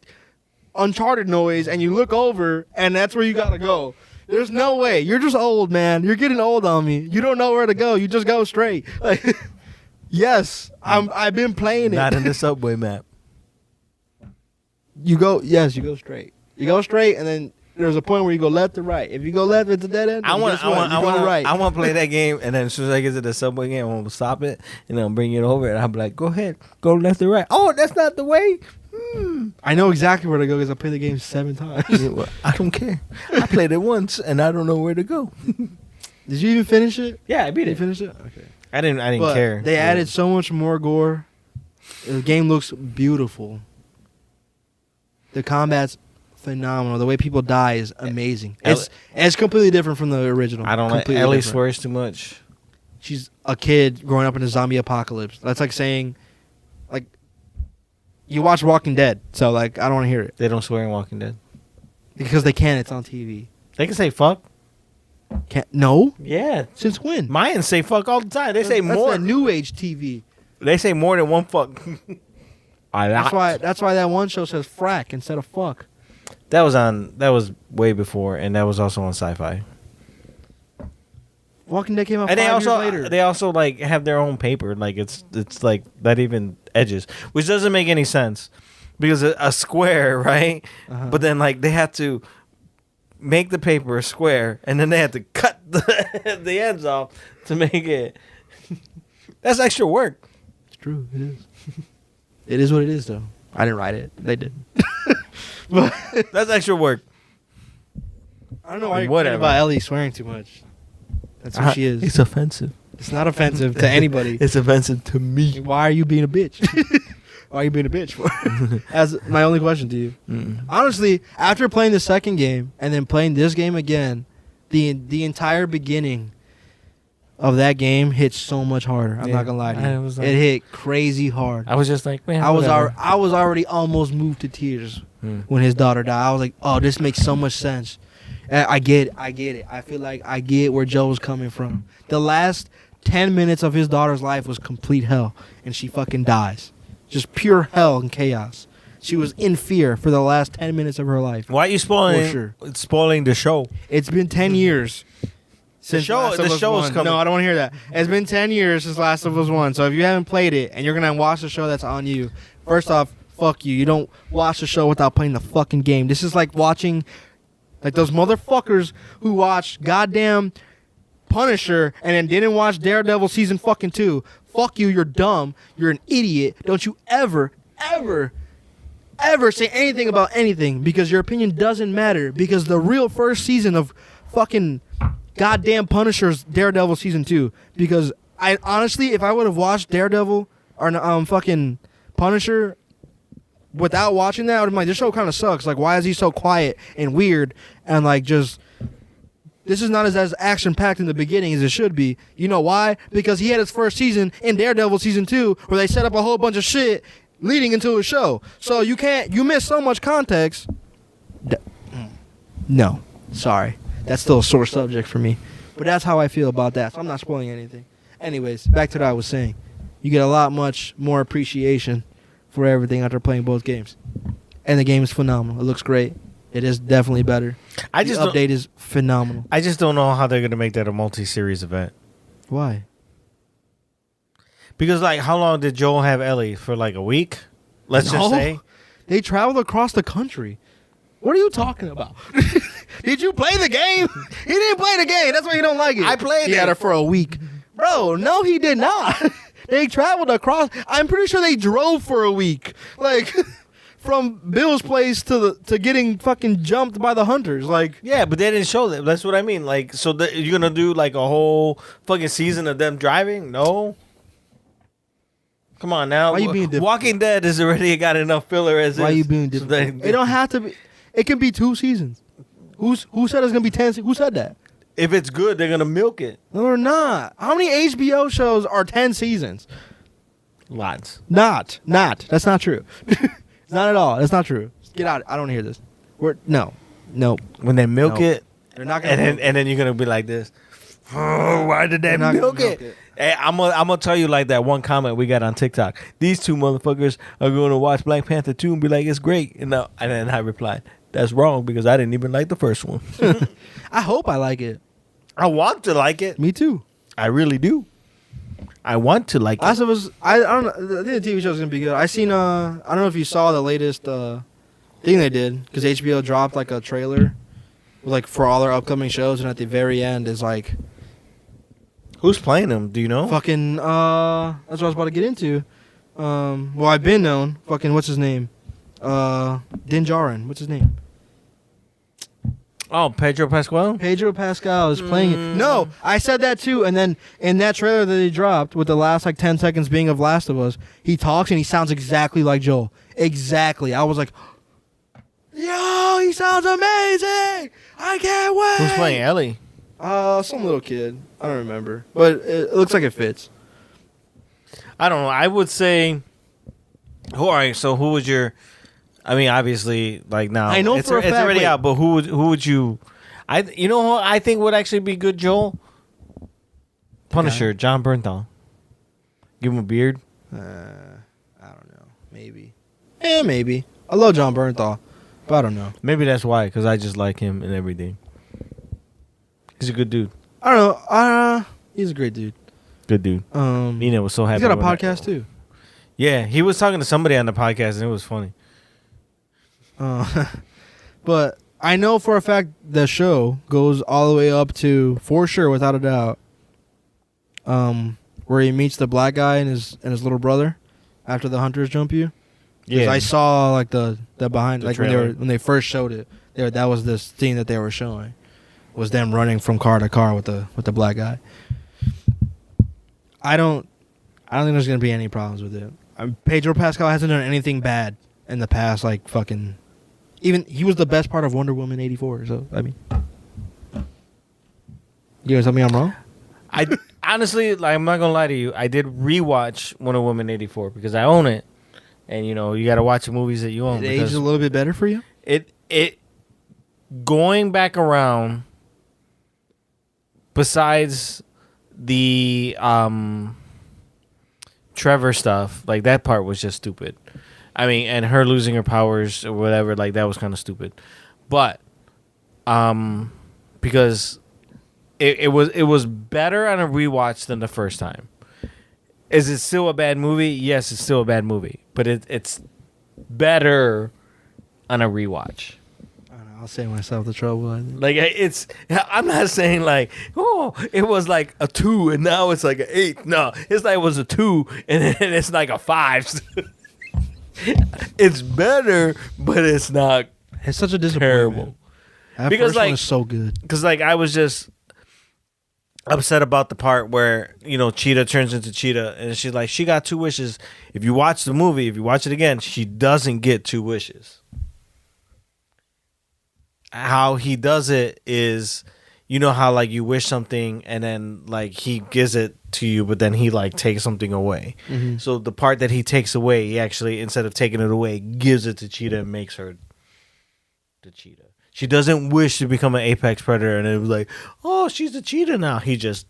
Uncharted noise, and you look over, and that's where you gotta go. There's no way. You're just old, man. You're getting old on me. You don't know where to go. You just go straight. Like, yes, I've been playing it. Not in the subway map. You go straight. You go straight, and then there's a point where you go left or right. If you go left, it's a dead end. I want right. I want to play that game, and then as soon as I get to the subway game, I want to stop it, and then I'll bring it over, and I'll be like, go ahead, go left or right. Oh, that's not the way. I know exactly where to go because I played the game 7 times. Yeah, well, I don't care. I played it once, and I don't know where to go. Did you even finish it? Yeah, I beat it. You finished it? Okay. I didn't care. They added so much more gore. The game looks beautiful. The combat's phenomenal. The way people die is amazing. It's completely different from the original. I don't like Ellie swears too much. She's a kid growing up in a zombie apocalypse. That's like saying, like, you watch Walking Dead, so like I don't want to hear it. They don't swear in Walking Dead because they can. It's on TV. They can say fuck. Can't no? Yeah. Since when? Mayans say fuck all the time. They say more. That's new age TV. They say more than one fuck. That's why that one show says frack instead of fuck. That was way before, and that was also on Sci-Fi. Walking Dead came out and 5 years later. They also like have their own paper. Like it's like that even edges, which doesn't make any sense because a square, right? Uh-huh. But then like they have to make the paper a square, and then they have to cut the ends off to make it. That's extra work. It's true. It is. It is what it is, though. I didn't write it. They did. But That's extra work. I don't know why you're Whatever. complaining about Ellie swearing too much. That's who she is. It's offensive. It's not offensive to anybody. It's offensive to me. Why are you being a bitch? Why are you being a bitch for? That's my only question to you. Honestly, after playing the second game and then playing this game again, the entire beginning of that game hit so much harder. I'm not gonna lie to you. It hit crazy hard. I was just like, man, I was already almost moved to tears when his daughter died. I was like, oh, this makes so much sense. I get it. I feel like I get where Joe was coming from. The last 10 minutes of his daughter's life was complete hell, and she fucking dies. Just pure hell and chaos. She was in fear for the last 10 minutes of her life. Why are you spoiling the show? It's been 10 years since Last of Us show is 1. coming. No, I don't want to hear that. It's been 10 years since Last of Us 1. So if you haven't played it and you're going to watch the show, that's on you. First off, fuck you. You don't watch the show without playing the fucking game. This is like watching like those motherfuckers who watched goddamn Punisher and then didn't watch Daredevil season fucking 2. Fuck you, you're dumb. You're an idiot. Don't you ever say anything about anything because your opinion doesn't matter because the real first season of fucking goddamn Punisher's Daredevil season 2 because I honestly if I would have watched Daredevil or fucking Punisher without watching that I would have been like this show kind of sucks like why is he so quiet and weird and like just this is not as action packed in the beginning as it should be. You know why? Because he had his first season in Daredevil season 2 where they set up a whole bunch of shit leading into a show. So you miss so much context. No, sorry. That's still a sore subject for me. But that's how I feel about that. So I'm not spoiling anything. Anyways, back to what I was saying. You get a lot much more appreciation for everything after playing both games. And the game is phenomenal. It looks great. It is definitely better. The update is phenomenal. I just don't know how they're going to make that a multi-series event. Why? Because, like, how long did Joel have Ellie? For, like, a week? Let's just say. They traveled across the country. What are you talking about? Did you play the game? He didn't play the game. That's why you don't like it. I played it. He had her for a week. Bro, no, he did not. They traveled across. I'm pretty sure they drove for a week. Like... From Bill's place to getting fucking jumped by the hunters, like yeah, but they didn't show that. That's what I mean. Like, so you're gonna do like a whole fucking season of them driving? No. Come on now. Why you being different? Walking Dead has already got enough filler as Why is. you being different? It don't have to be. It can be 2 seasons. Who said it's gonna be 10? Who said that? If it's good, they're gonna milk it. No, they're not. How many HBO shows are 10 seasons? Lots. Not. That's not true. Not at all. That's not true. Get out. I don't hear this. No. When they milk it, they're not gonna. And then you're gonna be like this. Oh, why did they milk it? Hey, I'm gonna tell you like that one comment we got on TikTok. These 2 motherfuckers are gonna watch Black Panther 2 and be like, it's great. And then I replied, that's wrong because I didn't even like the first one. I hope I like it. I want to like it. Me too. I really do. I want to like it. I don't know. I think the TV show's gonna be good. I seen. I don't know if you saw the latest thing they did because HBO dropped like a trailer, like for all their upcoming shows, and at the very end is like, who's playing them? Do you know? Fucking. That's what I was about to get into. Well, I've been known. Fucking. What's his name? Din Djarin. What's his name? Oh, Pedro Pascal? Pedro Pascal is playing it. No, I said that too. And then in that trailer that they dropped, with the last like 10 seconds being of Last of Us, he talks and he sounds exactly like Joel. Exactly. I was like, yo, he sounds amazing. I can't wait. Who's playing Ellie? Some little kid. I don't remember. But it looks like it fits. I don't know. I would say, all right, so who was your... I mean, obviously, like now I know for a fact, it's already wait. out. But who would you? You know who I think would actually be good, Joel? Punisher, John Bernthal. Give him a beard. I don't know. Maybe. Yeah, maybe. I love John Bernthal, but I don't know. Maybe that's why, because I just like him and everything. He's a good dude. I don't know. He's a great dude. Good dude. Nina was so happy. He's got a podcast too. Yeah, he was talking to somebody on the podcast, and it was funny. But I know for a fact the show goes all the way up to, for sure, without a doubt, where he meets the black guy and his little brother after the hunters jump you. Yeah, I saw like the behind, The like trailer. when they first showed it. That was this scene that they were showing, was them running from car to car with the black guy. I don't think there's gonna be any problems with it. Pedro Pascal hasn't done anything bad in the past. Like fucking, even he was the best part of Wonder Woman '84. So I mean, you gonna tell me I'm wrong? I honestly, like, I'm not gonna lie to you. I did rewatch Wonder Woman '84 because I own it, and you know you got to watch the movies that you own. It aged a little bit better for you. It going back around. Besides the Trevor stuff, like that part was just stupid. I mean, and her losing her powers or whatever, like that was kind of stupid. But because it was better on a rewatch than the first time. Is it still a bad movie? Yes, it's still a bad movie, but it's better on a rewatch. I'll save myself the trouble. I think. Like I'm not saying like, oh, it was like a 2 and now it's like an 8. No, it's like it was a 2 and then it's like a 5. It's better, but it's not. It's such a disappointment. Terrible. That Because, first like- one is so good. Because like I was just upset about the part where Cheetah turns into Cheetah and she's like she got 2 wishes. If you watch the movie, if you watch it again, she doesn't get 2 wishes. How he does it is, how like you wish something and then like he gives it to you, but then he like takes something away. Mm-hmm. So the part that he takes away, he actually, instead of taking it away, gives it to Cheetah and makes her the Cheetah. She doesn't wish to become an apex predator, and it was like, oh, she's a Cheetah now. He just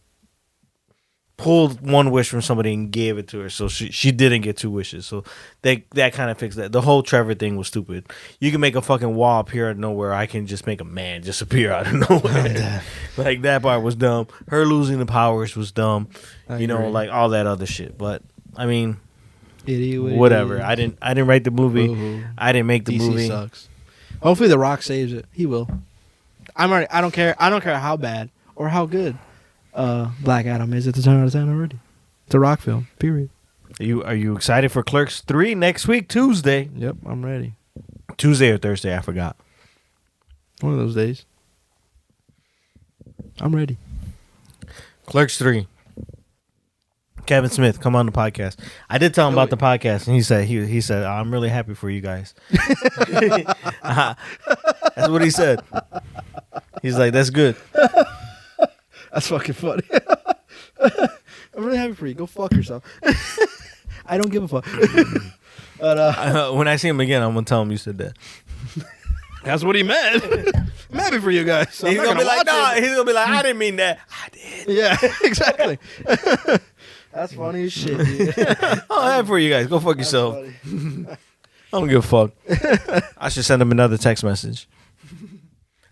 pulled 1 wish from somebody and gave it to her, so she didn't get 2 wishes. So that kind of fixed that. The whole Trevor thing was stupid. You can make a fucking wall appear out of nowhere. I can just make a man disappear out of nowhere. Like that part was dumb. Her losing the powers was dumb. I agree. Like all that other shit. But I mean, Idiot. whatever. I didn't write the movie. Boo-hoo. I didn't make the DC movie. sucks. Hopefully, The Rock saves it. He will. I don't care. I don't care how bad or how good Black Adam is. It's a 10 out of 10 already. It's a Rock film. Period. Are you excited for Clerks 3 next week, Tuesday? Yep, I'm ready. Tuesday or Thursday, I forgot. One of those days. I'm ready. Clerks 3. Kevin Smith, come on the podcast. I did tell him about the podcast, and he said I'm really happy for you guys. That's what he said. He's like, that's good. That's fucking funny. I'm really happy for you. Go fuck yourself. I don't give a fuck. But When I see him again, I'm gonna tell him you said that. that's what he meant. I'm happy for you guys. He's gonna be like, no. He's gonna be like, I didn't mean that. I did. Yeah, exactly. That's funny as shit, dude. I'm happy for you guys. Go fuck yourself. I don't give a fuck. I should send him another text message.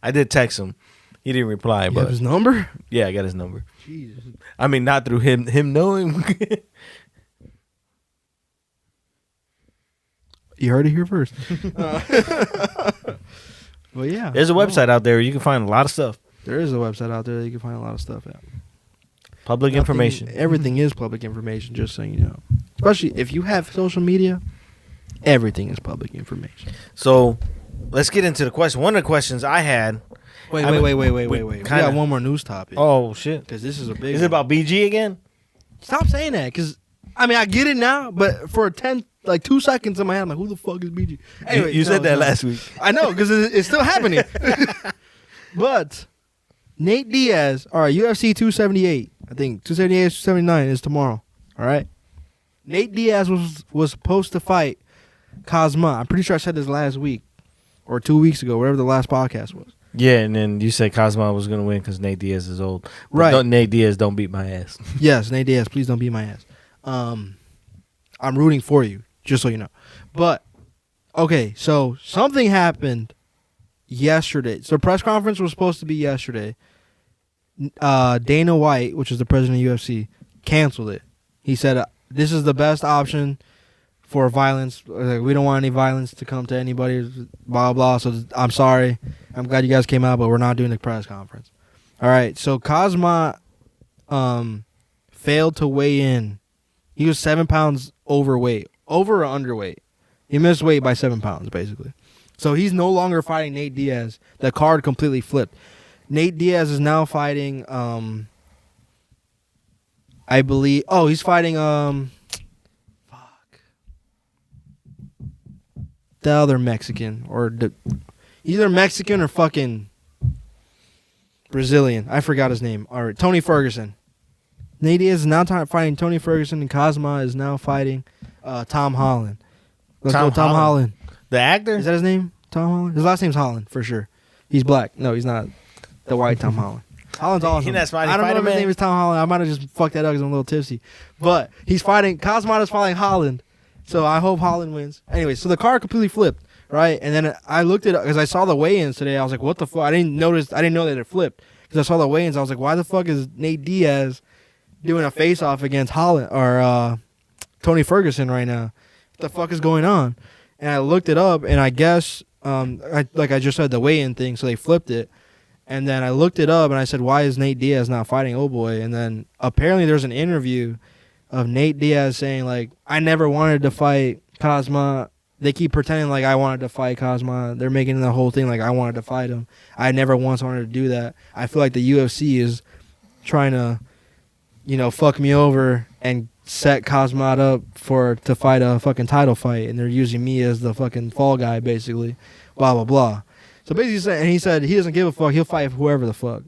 I did text him. He didn't reply, You but have his number? yeah, I got his number. Jesus. I mean, not through him knowing. You heard it here first. But yeah. There's a website out there where you can find a lot of stuff. There is a website out there that you can find a lot of stuff at. Public information. Everything is public information, just so you know. Especially if you have social media, everything is public information. So let's get into the question. One of the questions I had. Wait. we We got one more news topic. Oh, shit. Because this is a big Is it about BG again? Stop saying that, because, I mean, I get it now, but for 2 seconds in my head, I'm like, who the fuck is BG? Anyway, You said that last week. I know, because it's still happening. But Nate Diaz, all right, UFC 278. I think 278 or 279 is tomorrow. All right. Nate Diaz was supposed to fight Kazma. I'm pretty sure I said this last week or 2 weeks ago, whatever the last podcast was. Yeah, and then you said Cosmo was going to win because Nate Diaz is old. But Right. Nate Diaz, don't beat my ass. Yes, Nate Diaz, please don't beat my ass. I'm rooting for you, just so you know. But, okay, so something happened yesterday. So press conference was supposed to be yesterday. Dana White, which is the president of UFC, canceled it. He said, this is the best option for violence. We don't want any violence to come to anybody, blah, blah. So I'm sorry. I'm glad you guys came out, but we're not doing the press conference. All right, so Kazma failed to weigh in. He was 7 pounds overweight. Over or underweight? He missed weight by 7 pounds, basically. So he's no longer fighting Nate Diaz. The card completely flipped. Nate Diaz is now fighting, I believe. Oh, he's fighting, the other Mexican. Either Mexican or fucking Brazilian. I forgot his name. All right, Tony Ferguson. Nate Diaz is now fighting Tony Ferguson, and Cosma is now fighting Tom Holland. Let's go, Tom Holland. The actor? Is that his name? Tom Holland? His last name's Holland, for sure. He's black. No, he's not the white Tom Holland. Holland's awesome. I don't know if his name is Tom Holland. I might have just fucked that up because I'm a little tipsy. But he's fighting, Cosmato's fighting Holland. So I hope Holland wins. Anyway, so the card completely flipped, right? And then I looked at it because I saw the weigh-ins today. I was like, what the fuck? I didn't know that it flipped. Because I saw the weigh-ins. I was like, why the fuck is Nate Diaz doing a face-off against Holland or Tony Ferguson right now? What the fuck is going on? And I looked it up, and I guess, like I just said, the weigh-in thing, so they flipped it. And then I looked it up, and I said, why is Nate Diaz not fighting Oh Boy? And then apparently there's an interview of Nate Diaz saying, like, I never wanted to fight Cosma. They keep pretending like I wanted to fight Cosma. They're making the whole thing like I wanted to fight him. I never once wanted to do that. I feel like the UFC is trying to, fuck me over and set Cosma up to fight a fucking title fight, and they're using me as the fucking fall guy, basically. Blah, blah, blah. So basically, he said he doesn't give a fuck. He'll fight whoever the fuck.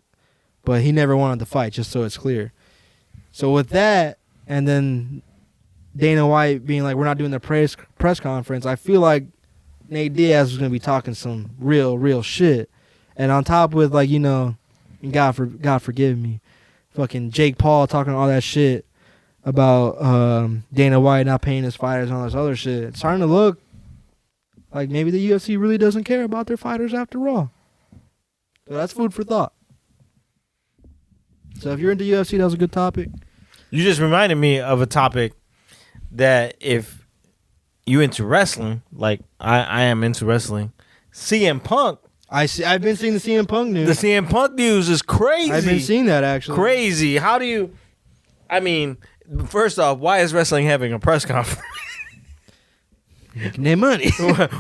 But he never wanted to fight, just so it's clear. So with that, and then Dana White being like, we're not doing the press conference, I feel like Nate Diaz was going to be talking some real shit. And on top with, like, God forgive me, fucking Jake Paul talking all that shit about Dana White not paying his fighters and all this other shit. It's starting to look like maybe the UFC really doesn't care about their fighters after all. So that's food for thought. So if you're into UFC, that was a good topic. You just reminded me of a topic that if you into wrestling, like I am into wrestling, CM Punk. I've been seeing the CM Punk news. The CM Punk news is crazy. I've been seeing that, actually. Crazy. How do you... I mean, first off, why is wrestling having a press conference? Making their money.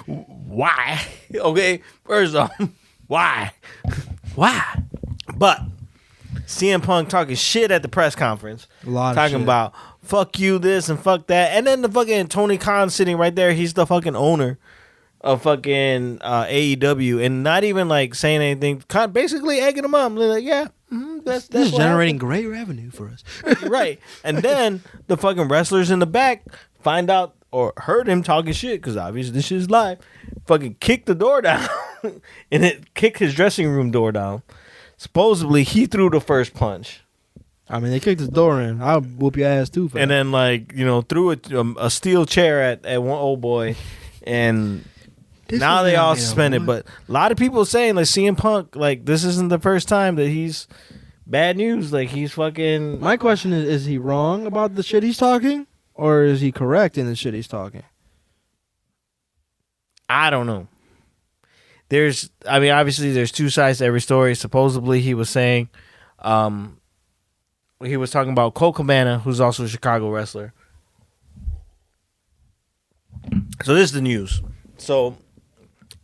Why? Okay, first off, why? Why? But CM Punk talking shit at the press conference. A lot of talking shit. about fuck you this and fuck that. And then the fucking Tony Khan sitting right there. He's the fucking owner of fucking AEW and not even like saying anything. Basically egging him up. They're like, yeah, that's this is generating happened. great revenue for us. Right. And then the fucking wrestlers in the back find out or heard him talking shit, because obviously this shit is live, fucking kicked the door down and it kicked his dressing room door down. Supposedly he threw the first punch. I mean, they kicked his door in. I'll whoop your ass too. And then, like, threw a steel chair at one old boy. And now they all suspended. But a lot of people saying, like, CM Punk, like, this isn't the first time that he's bad news. Like, he's fucking... My question is he wrong about the shit he's talking? Or is he correct in the shit he's talking? I don't know. Obviously there's two sides to every story. Supposedly he was saying... he was talking about Colt Cabana, who's also a Chicago wrestler. So this is the news. So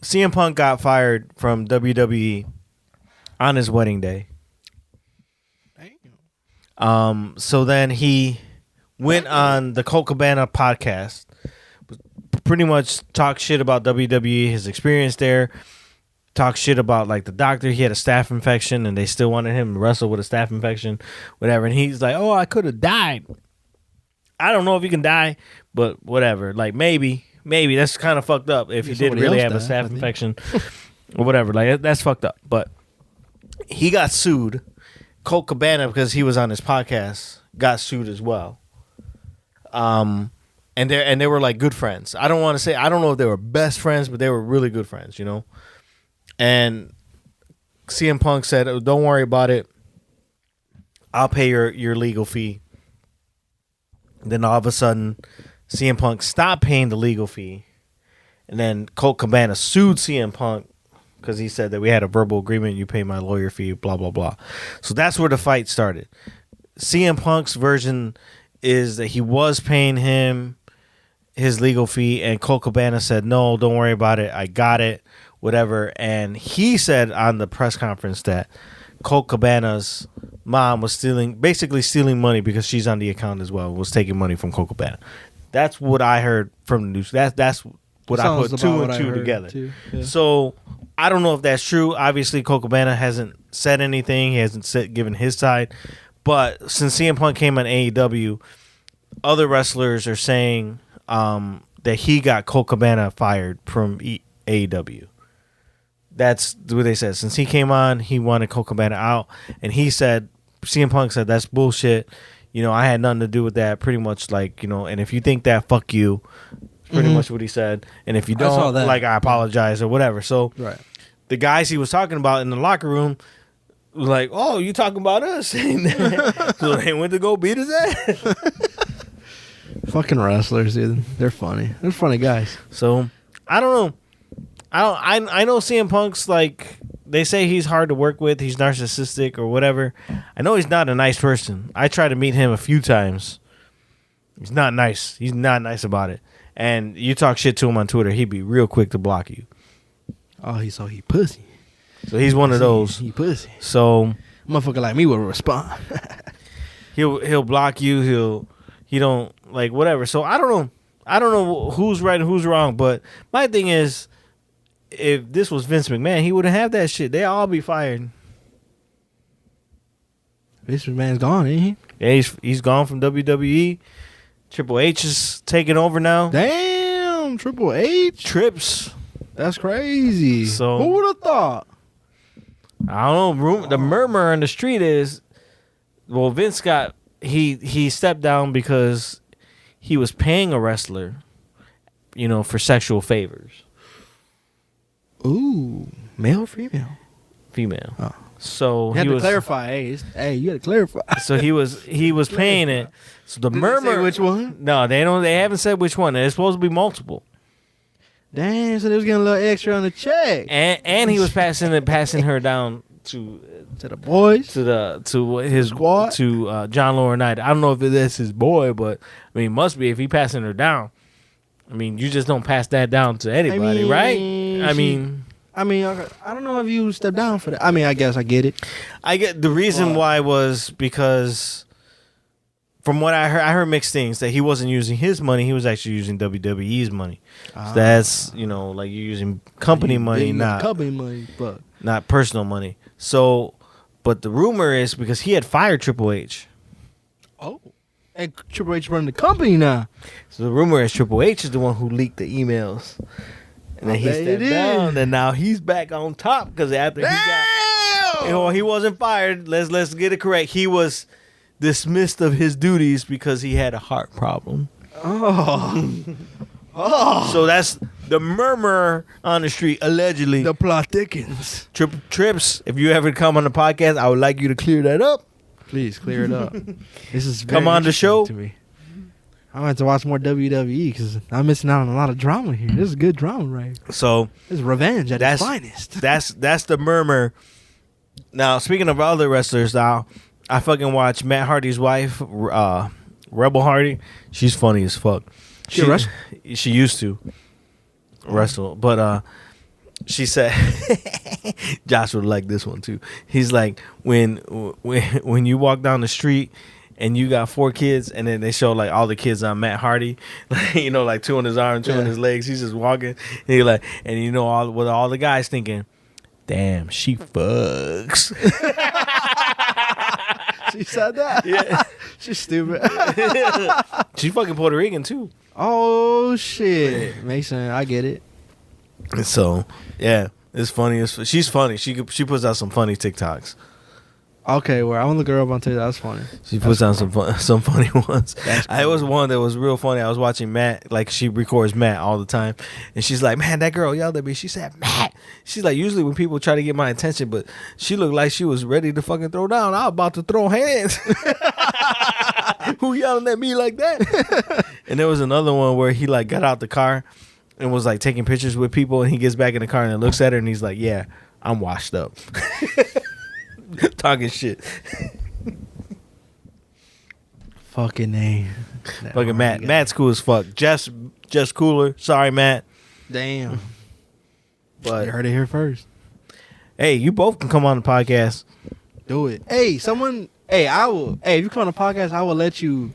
CM Punk got fired from WWE on his wedding day. So then he went on the Colt Cabana podcast, pretty much talked shit about WWE, his experience there. Talk shit about, like, the doctor. He had a staph infection and they still wanted him to wrestle with a staph infection, whatever. And he's like, oh, I could have died. I don't know if you can die, but whatever. Like, maybe that's kind of fucked up if you did really have a staph infection or whatever. Like, that's fucked up. But he got sued. Colt Cabana, because he was on his podcast, got sued as well. And they were like good friends. I don't know if they were best friends, but they were really good friends, And CM Punk said, oh, don't worry about it. I'll pay your legal fee. Then all of a sudden, CM Punk stopped paying the legal fee. And then Colt Cabana sued CM Punk because he said that we had a verbal agreement. You pay my lawyer fee, blah, blah, blah. So that's where the fight started. CM Punk's version is that he was paying him his legal fee, and Colt Cabana said, no, don't worry about it. I got it, whatever. And he said on the press conference that Colt Cabana's mom was basically stealing money because she's on the account as well, was taking money from Colt Cabana. That's what I heard from the news. That's what I put two and two together. Yeah. So I don't know if that's true. Obviously, Colt Cabana hasn't said anything. He hasn't given his side. But since CM Punk came on AEW, other wrestlers are saying that he got Colt Cabana fired from AEW. That's what they said. Since he came on, he wanted Colt Cabana out. And he said, CM Punk said, that's bullshit. You know, I had nothing to do with that. Pretty much like, you know, and if you think that, fuck you. Pretty much what he said. And if you don't, like, I apologize or whatever. So the guys he was talking about in the locker room was like, oh, you talking about us? So they went to go beat his ass. Fucking wrestlers, dude. They're funny. They're funny guys. So I don't know. I know CM Punk's like, they say he's hard to work with. He's narcissistic or whatever. I know he's not a nice person. I tried to meet him a few times. He's not nice. He's not nice about it. And you talk shit to him on Twitter, he'd be real quick to block you. Oh, he pussy. So he's one of those. He pussy. So motherfucker like me will respond. he'll block you. He don't like whatever. So I don't know who's right and who's wrong. But my thing is, if this was Vince McMahon, he wouldn't have that shit. They all be fired. Vince McMahon's gone, ain't he? Yeah, he's gone from WWE. Triple H is taking over now. Damn, Triple H. Trips. That's crazy. So who would have thought? I don't know. The murmur on the street is, well, Vince got he stepped down because he was paying a wrestler, you know, for sexual favors. Ooh, male or female? Female. Oh. So you had to clarify. Hey, you got to clarify. So he was paying it. So the Did murmur. they say which one? No, they don't. They haven't said which one. It's supposed to be multiple. Damn, so they was getting a little extra on the check. And he was passing her down to the boys, to his squad, to John Laurinaitis. I don't know if that's his boy, but I mean, it must be if he passing her down. I mean, you just don't pass that down to anybody, right? I mean, I don't know if you step down for that. I mean, I guess I get it. I get the reason why was because from what I heard mixed things that he wasn't using his money. He was actually using WWE's money. So that's, you know, like you're using company money, not company money, but not personal money. So, but the rumor is because he had fired Triple H. Oh, and Triple H running the company now. So the rumor is Triple H is the one who leaked the emails. And then he stepped down, and now he's back on top because after he wasn't fired. Let's get it correct. He was dismissed of his duties because he had a heart problem. So that's the murmur on the street, allegedly. The plot thickens. Trips, if you ever come on the podcast, I would like you to clear that up. Please clear it up. This is come on the show. To me. I want to watch more WWE because I'm missing out on a lot of drama here. This is good drama, right? So this is revenge at its finest. That's the murmur. Now, speaking of other wrestlers, now I fucking watch Matt Hardy's wife, Rebel Hardy. She's funny as fuck. She used to wrestle, but she said Josh would like this one too. He's like when you walk down the street and you got 4 kids, and then they show like all the kids on Matt Hardy, you know, like 2 on his arm, 2 on his legs. He's just walking, and he like, and you know, all the guys thinking, "Damn, she fucks." She said that. Yeah, she's stupid. She's fucking Puerto Rican too. Oh shit, Mason, I get it. So yeah, it's funny. She's funny. She puts out some funny TikToks. Okay, well, I want to look her up on TikTok. That's funny. She puts out some funny ones. I was one that was real funny. I was watching Matt, like she records Matt all the time, and she's like, "Man, that girl yelled at me." She said, "Matt." She's like, usually when people try to get my attention, but she looked like she was ready to fucking throw down. I was about to throw hands. Who yelling at me like that? And there was another one where he like got out the car and was like taking pictures with people, and he gets back in the car and looks at her and he's like, "Yeah, I'm washed up." Talking shit. Fucking name. Fucking Matt. Matt's cool as fuck. Jess Just cooler. Sorry, Matt. Damn. But You heard it here first. hey, you both can come on the podcast. Do it. Hey, someone. Hey, I will. Hey, if you come on the podcast, I will let you.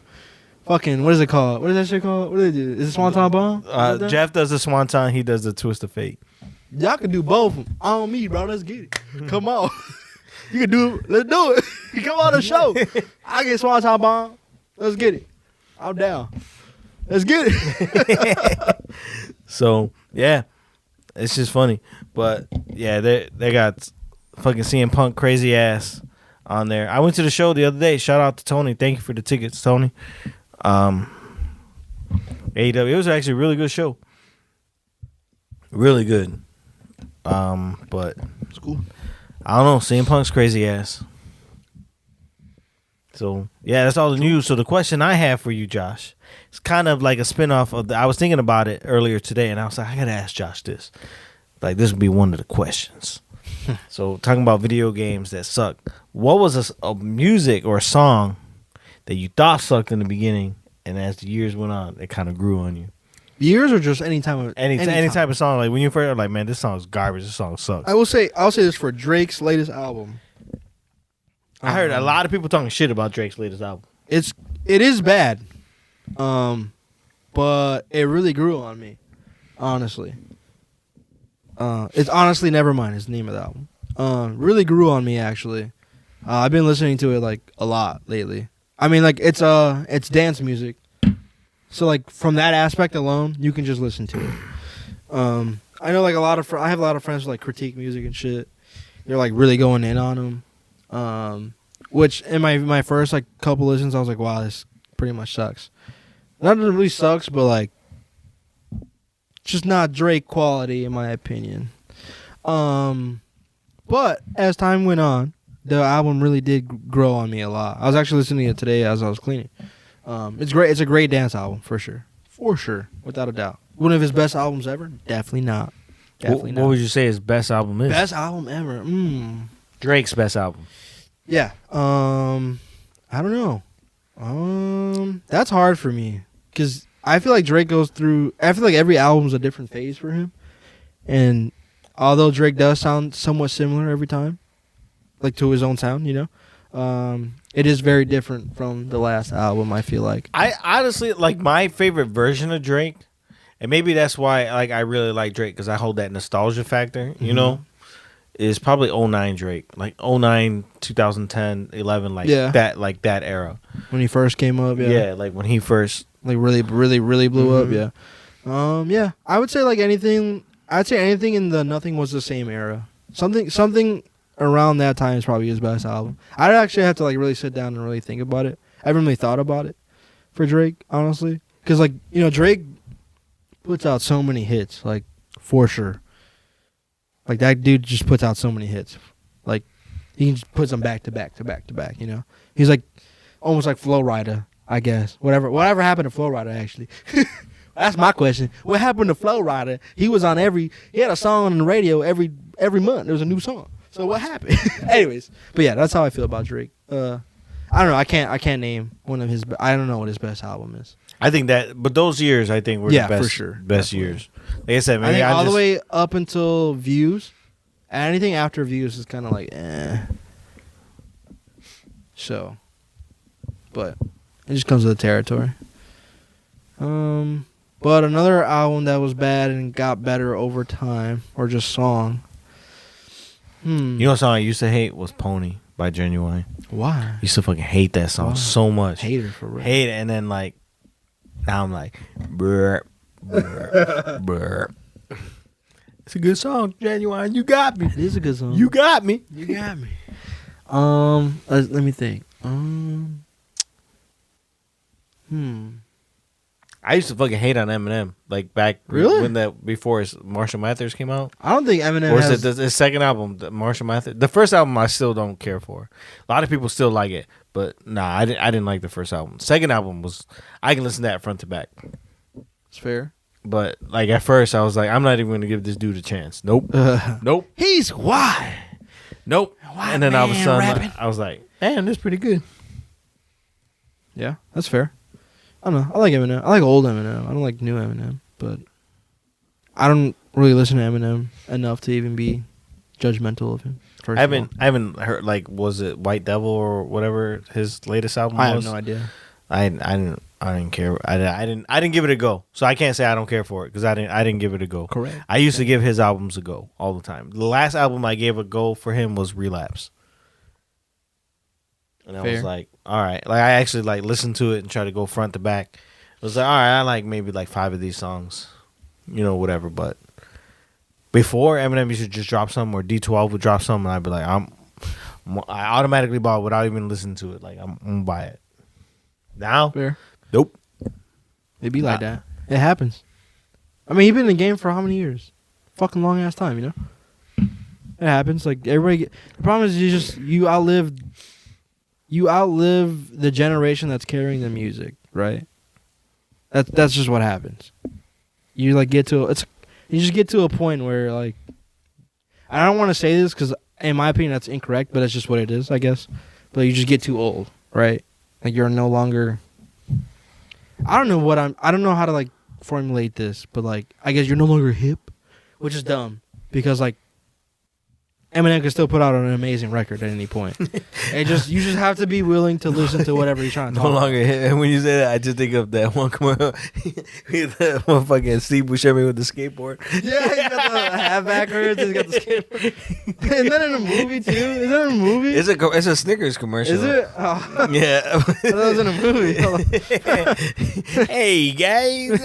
Fucking. What is it called? What is that shit called? What do they do? Is it Swanton Bomb? Jeff does the Swanton. He does the Twist of Fate. Y'all can do both. On me, bro. Let's get it. Come on. You can do it. Let's do it. Come on the show. I get Swanton Bomb. Let's get it. I'm down. Let's get it. So yeah, it's just funny. But yeah, they got fucking CM Punk crazy ass on there. I went to the show the other day. Shout out to Tony. Thank you for the tickets, Tony. AEW. It was actually a really good show. Really good. But It's cool. I don't know. CM Punk's crazy ass. So yeah, that's all the news. So the question I have for you, Josh, it's kind of like a spinoff of I was thinking about it earlier today, and I was like, I gotta ask Josh this. Like this would be one of the questions. So talking about video games that suck. What was a music or a song that you thought sucked in the beginning, and as the years went on, it kind of grew on you? Years or just any time of Any type of song, like when you first are like, man, this song's garbage. This song sucks. I'll say this for Drake's latest album. I heard a lot of people talking shit about Drake's latest album. It is bad. But it really grew on me, honestly. It's honestly Nevermind is the name of the album. Really grew on me actually. I've been listening to it like a lot lately. I mean, like it's dance music, so like from that aspect alone, you can just listen to it. I know like I have a lot of friends who like critique music and shit. They're like really going in on them. Which in my first like couple listens, I was like, wow, this pretty much sucks. Not that it really sucks, but like just not Drake quality in my opinion. But as time went on, the album really did grow on me a lot. I was actually listening to it today as I was cleaning. It's great. It's a great dance album for sure, without a doubt. One of his best albums ever? Definitely not. Definitely not. What would you say his best album is? Best album ever? Drake's best album. Yeah. I don't know. That's hard for me because I feel like Drake goes through. I feel like every album's a different phase for him, and although Drake does sound somewhat similar every time, like to his own sound, you know, it is very different from the last album. I feel like I honestly like my favorite version of Drake, and maybe that's why like I really like Drake because I hold that nostalgia factor. You know, is probably 09 Drake, like 09, 2010, 11, like that era when he first came up. Yeah, like when he first like really blew up. Yeah, yeah. I would say like anything. I'd say anything in the Nothing Was the Same era. Something around that time is probably his best album. I'd actually have to like really sit down and really think about it. I haven't really thought about it for Drake, honestly, because like you know Drake puts out so many hits, like for sure. Like that dude just puts out so many hits. Like he just puts them back to back to back to back. You know, he's like almost like Flow Rider, I guess. Whatever happened to Flow Rider actually? That's my question. What happened to Flow Rider? He was on he had a song on the radio every month. There was a new song. So what happened? Anyways, but yeah, that's how I feel about Drake. I don't know. I can't name one of his. I don't know what his best album is. I think that, but those years I think were the best, for sure. Best Definitely. years. Like I said, man, I think all the way up until Views. Anything after Views is kind of like, eh. So, but it just comes with the territory. But another album that was bad and got better over time, or just song. You know what song I used to hate was Pony by Genuine. Why? I used to fucking hate that song so much. Hater for real. Hate it, and then like now I'm like, brr, brr, brr. It's a good song, Genuine. You got me. It is a good song. You got me. You got me. Let me think. I used to fucking hate on Eminem, like back really when before his Marshall Mathers came out. I don't think Eminem or has... is it the second album, the Marshall Mathers? The first album I still don't care for. A lot of people still like it, but nah, I didn't like the first album. Second album was I can listen to that front to back. It's fair. But like at first I was like, I'm not even gonna give this dude a chance. Nope. Nope. He's why. Nope. And then all of a sudden rapping. I was like, damn, this is pretty good. Yeah, that's fair. I don't know. I like Eminem. I like old Eminem. I don't like new Eminem. but I don't really listen to Eminem enough to even be judgmental of him. I haven't heard, like, was it White Devil or whatever his latest album was? I have no idea. I didn't care. I didn't give it a go. So I can't say I don't care for it because I didn't give it a go. Correct. I used to give his albums a go all the time. The last album I gave a go for him was Relapse. And I was like, all right. Like, I actually, like, listened to it and tried to go front to back. I was like, all right, I like maybe like 5 of these songs, you know, whatever. But before, Eminem used to just drop some, or D12 would drop some, and I'd be like, I automatically bought it without even listening to it. Like, I'm gonna buy it. Now, Fair. Nope. It be like that. It happens. I mean, he been in the game for how many years? Fucking long ass time, you know. It happens. Like everybody. The problem is you outlive the generation that's carrying the music, right? That's just what happens. You like you just get to a point where, like, I don't want to say this because in my opinion that's incorrect, but it's just what it is, I guess. But you just get too old, right? Like you're no longer. I don't know how to like formulate this, but like I guess you're no longer hip, which is dumb because like Eminem can still put out an amazing record at any point. You just have to be willing to listen to whatever he's trying to talk No longer hit. And when you say that, I just think of that one commercial. The motherfucking Steve Buscemi with the skateboard. Yeah, he's got the hat backwards. He's got the skateboard. Isn't that in a movie too? Is that in a movie? It's a Snickers commercial. Is it? Oh. Yeah. I thought it was in a movie. Hey guys.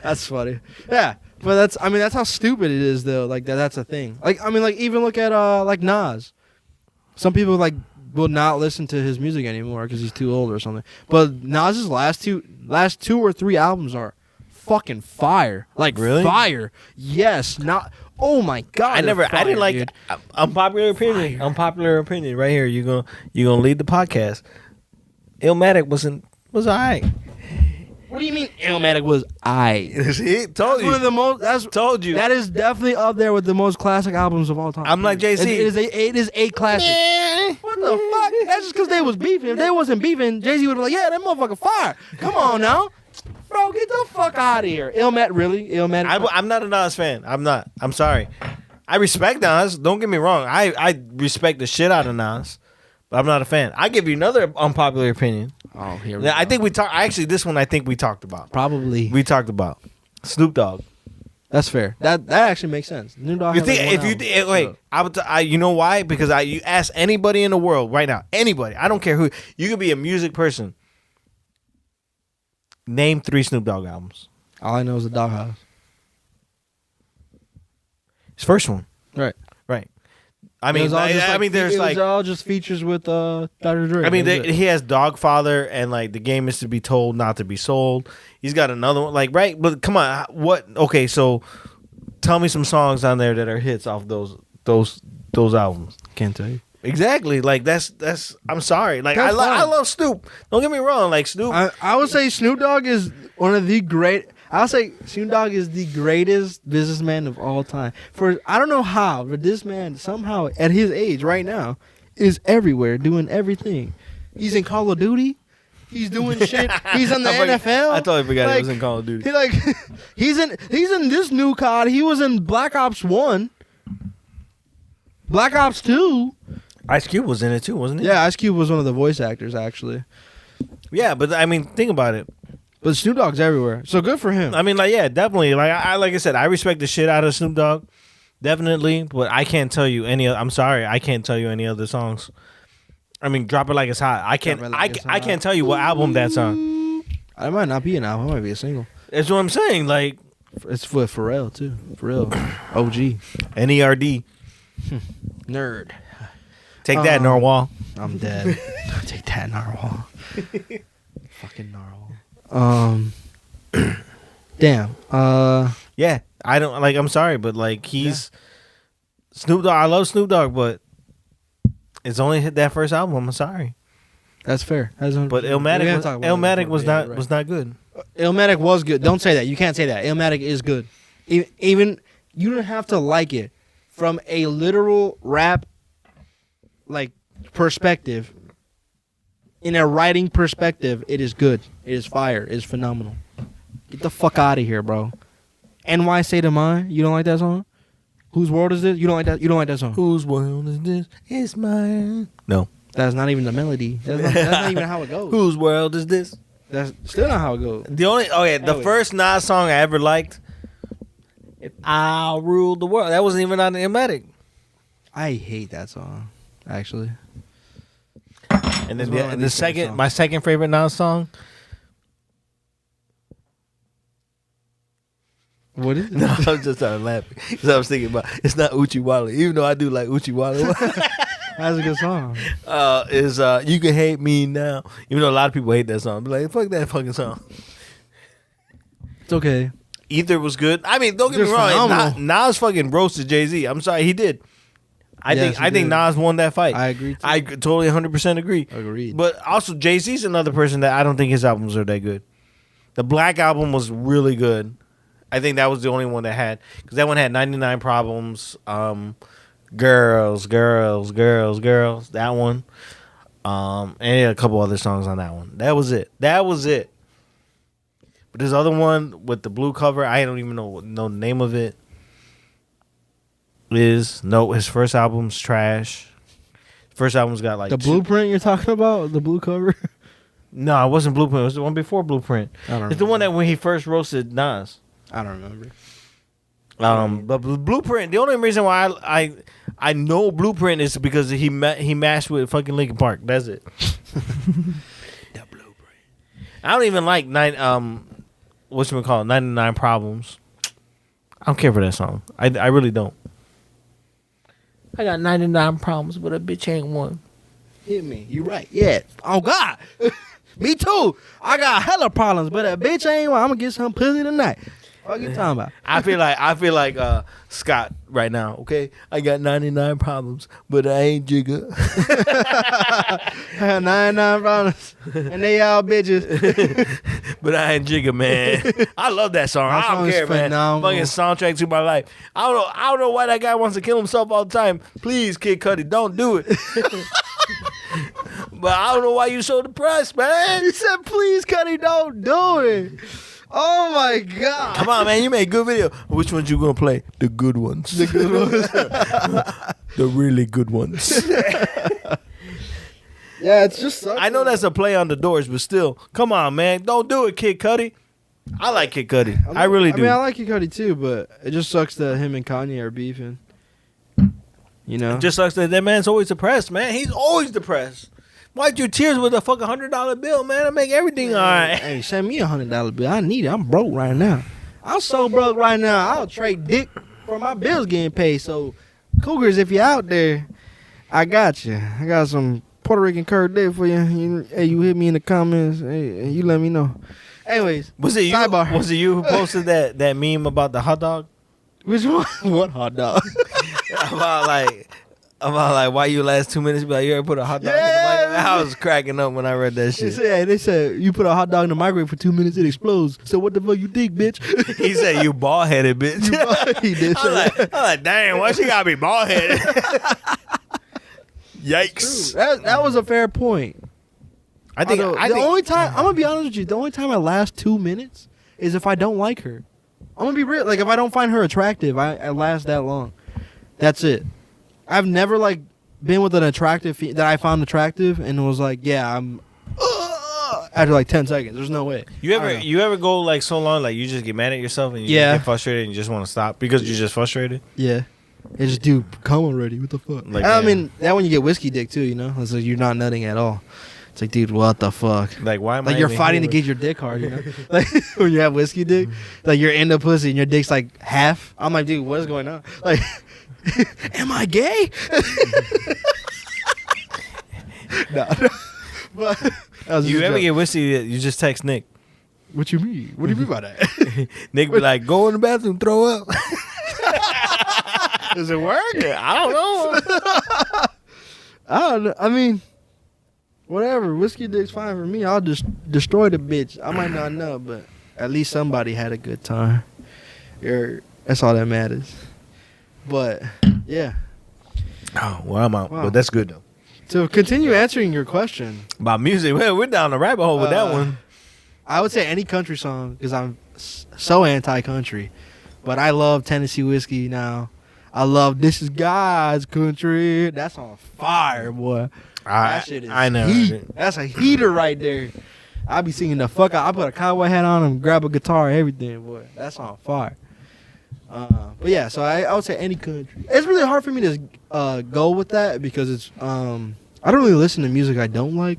That's funny. Yeah. But that's how stupid it is though. Like that's a thing. Like I mean, like even look at like Nas. Some people like will not listen to his music anymore because he's too old or something. But Nas's last two or three albums are fucking fire. Like really? Fire. Yes. Not. Oh my god. I didn't like. Dude. Unpopular opinion. Fire. Unpopular opinion. Right here. You gonna lead the podcast. Illmatic was alright. What do you mean Illmatic was See, told you. One of the most. Told you. That is definitely up there with the most classic albums of all time. I'm like JC. It is a classic. What the fuck? That's just because they was beefing. If they wasn't beefing, Jay-Z would be like, yeah, that motherfucker fire. Come on now. Bro, get the fuck out of here. Illmatic, really? Illmatic? I'm not a Nas fan. I'm not. I'm sorry. I respect Nas. Don't get me wrong. I respect the shit out of Nas. But I'm not a fan. I give you another unpopular opinion. Oh, here we go. I think we talked. Actually, this one I think we talked about. Probably. We talked about Snoop Dogg. That's fair. That actually makes sense. Snoop Dogg. You know why? Because you ask anybody in the world right now, anybody. I don't care who. You could be a music person. Name 3 Snoop Dogg albums. All I know is the Doghouse. His first one. Right. I mean, there's like all just features with Dr. Dre. I mean, he has Dogfather and like The Game Is to Be Told, Not to Be Sold. He's got another one, like right. But come on, what? Okay, so tell me some songs on there that are hits off those albums. Can't tell you exactly. Like that's. I'm sorry. Like I love Snoop. Don't get me wrong. Like Snoop. I would say Snoop Dogg is one of the great. I'll say Snoop Dogg is the greatest businessman of all time. For I don't know how, but this man somehow at his age right now is everywhere doing everything. He's in Call of Duty. He's doing shit. He's in the NFL. I totally forgot he was in Call of Duty. He's in this new COD. He was in Black Ops 1. Black Ops 2. Ice Cube was in it too, wasn't he? Yeah, Ice Cube was one of the voice actors actually. Yeah, but I mean, think about it. But Snoop Dogg's everywhere, so good for him. I mean, like, yeah, definitely. Like I said, I respect the shit out of Snoop Dogg, definitely. But I can't tell you any. I'm sorry, I can't tell you any other songs. I mean, Drop It Like It's Hot. I can't. I can't tell you what album that's on. It might not be an album. It might be a single. That's what I'm saying. Like, it's with Pharrell too. Pharrell, OG, NERD, nerd. Take that, Narwhal. I'm dead. Take that, Narwhal. Fucking Narwhal. Damn. Yeah, I don't like. I'm sorry, but like he's Snoop Dogg. I love Snoop Dogg, but it's only hit that first album. I'm sorry. That's fair. But Illmatic was not good. Illmatic was good. Don't say that. You can't say that. Illmatic is good. Even you don't have to like it from a literal rap like perspective. In a writing perspective, it is good. It is fire. It is phenomenal. Get the fuck out of here, bro. NY State of Mind. You don't like that song? Whose World Is This? You don't like that? You don't like that song? Whose world is this? It's mine. No. That's not even the melody. That's not even how it goes. Whose world is this? That's still not how it goes. The first Nas song I ever liked, If I Rule the World. That wasn't even on the Illmatic. I hate that song, actually. And then my second favorite Nas song. What is it? No, I was just started laughing because I was thinking about it's not Uchi Wale, even though I do like Uchi Wale. That's a good song. Is You Can Hate Me Now, even though a lot of people hate that song. Be like, fuck that fucking song. It's okay. Ether was good. I mean, don't get me wrong. Nas fucking roasted Jay-Z. I'm sorry, he did. I think Nas won that fight. I agree. I totally 100% agree. Agreed. But also, Jay-Z's another person that I don't think his albums are that good. The Black album was really good. I think that was the only one that had, because that one had 99 Problems, Girls, that one, and a couple other songs on that one. That was it. But this other one with the blue cover, I don't even know the name of it. His first album's trash. First album's got like the Blueprint you're talking about, the blue cover. No, it wasn't Blueprint. It was the one before Blueprint. It's the one that when he first roasted Nas. I don't remember. But Blueprint, the only reason why I know Blueprint is because he matched with fucking Linkin Park. That's it. The Blueprint. I don't even like 99 Problems. I don't care for that song. I really don't. I got 99 problems, but a bitch ain't one. Hit me. You right. Yeah. Oh God. Me too. I got hella problems, but a bitch ain't one. I'm gonna get some pussy tonight. What you talking about? I feel like Scott right now. Okay, I got 99 problems, but I ain't Jigga. I got 99 problems, and they all bitches. But I ain't Jigga, man. I love that song. I don't care, man. Fucking soundtrack to my life. I don't know why that guy wants to kill himself all the time. Please, Kid Cudi, don't do it. But I don't know why you so depressed, man. He said, "Please, Cudi, don't do it." Oh my God! Come on, man! You made a good video. Which ones you gonna play? The good ones. The good ones. The really good ones. Yeah, it's just. I know that's a play on the Doors, but still, come on, man! Don't do it, Kid Cudi. I like Kid Cudi. I really do. I mean, I like Kid Cudi too, but it just sucks that him and Kanye are beefing. You know, it just sucks that man's always depressed, man. He's always depressed. Wipe your tears with a fucking $100 bill, man. It'll make everything all right. Hey, send me $100 bill. I need it. I'm broke right now. I'm so broke right now. I'll trade dick for my bills getting paid. So, Cougars, if you're out there, I got you. I got some Puerto Rican curd dick for you. Hey, you hit me in the comments. Hey, you let me know. Anyways, was it you? Sidebar. Was it you who posted that meme about the hot dog? Which one? What hot dog? about like why you last 2 minutes? Be like, you ever put a hot dog in the microwave? I was cracking up when I read that shit. They said you put a hot dog in the microwave for 2 minutes, it explodes. So what the fuck you think, bitch? He said you bald headed, bitch. He did. I'm like, damn, why she gotta be bald headed? Yikes. That was a fair point. I think the only time I'm gonna be honest with you, the only time I last 2 minutes is if I don't like her. I'm gonna be real. Like if I don't find her attractive, I last that long. That's it. I've never like been with an attractive that I found attractive and was like, yeah, I'm after like 10 seconds. There's no way. You ever go like so long like you just get mad at yourself and you get frustrated and you just want to stop because you're just frustrated? Yeah. It's just, dude, come already. What the fuck? Like, I mean, that when you get whiskey dick too, you know? It's like you're not nutting at all. It's like, dude, what the fuck? Like, why am I? Like you're fighting to get your dick hard, you know? Like when you have whiskey dick, like you're in the pussy and your dick's like half. I'm like, dude, what is going on? Like, am I gay? No. But you ever get whiskey? You just text Nick. What you mean? What do you mean by that? Nick be like, go in the bathroom, throw up. Does it work? I don't know. I mean, whatever. Whiskey dick's fine for me. I'll just destroy the bitch. I might not know, but at least somebody had a good time. That's all that matters. But, yeah. Oh, well, I'm out. Wow. But that's good, though. To continue answering your question. About music, we're down the rabbit hole with that one. I would say any country song because I'm so anti-country, but I love Tennessee Whiskey now. I love This Is God's Country. That's on fire, boy. That shit is heat. That's a heater right there. I be singing the fuck out. I put a cowboy hat on and grab a guitar, everything, boy. That's on fire. But yeah, so I would say any country. It's really hard for me to go with that because it's I don't really listen to music I don't like,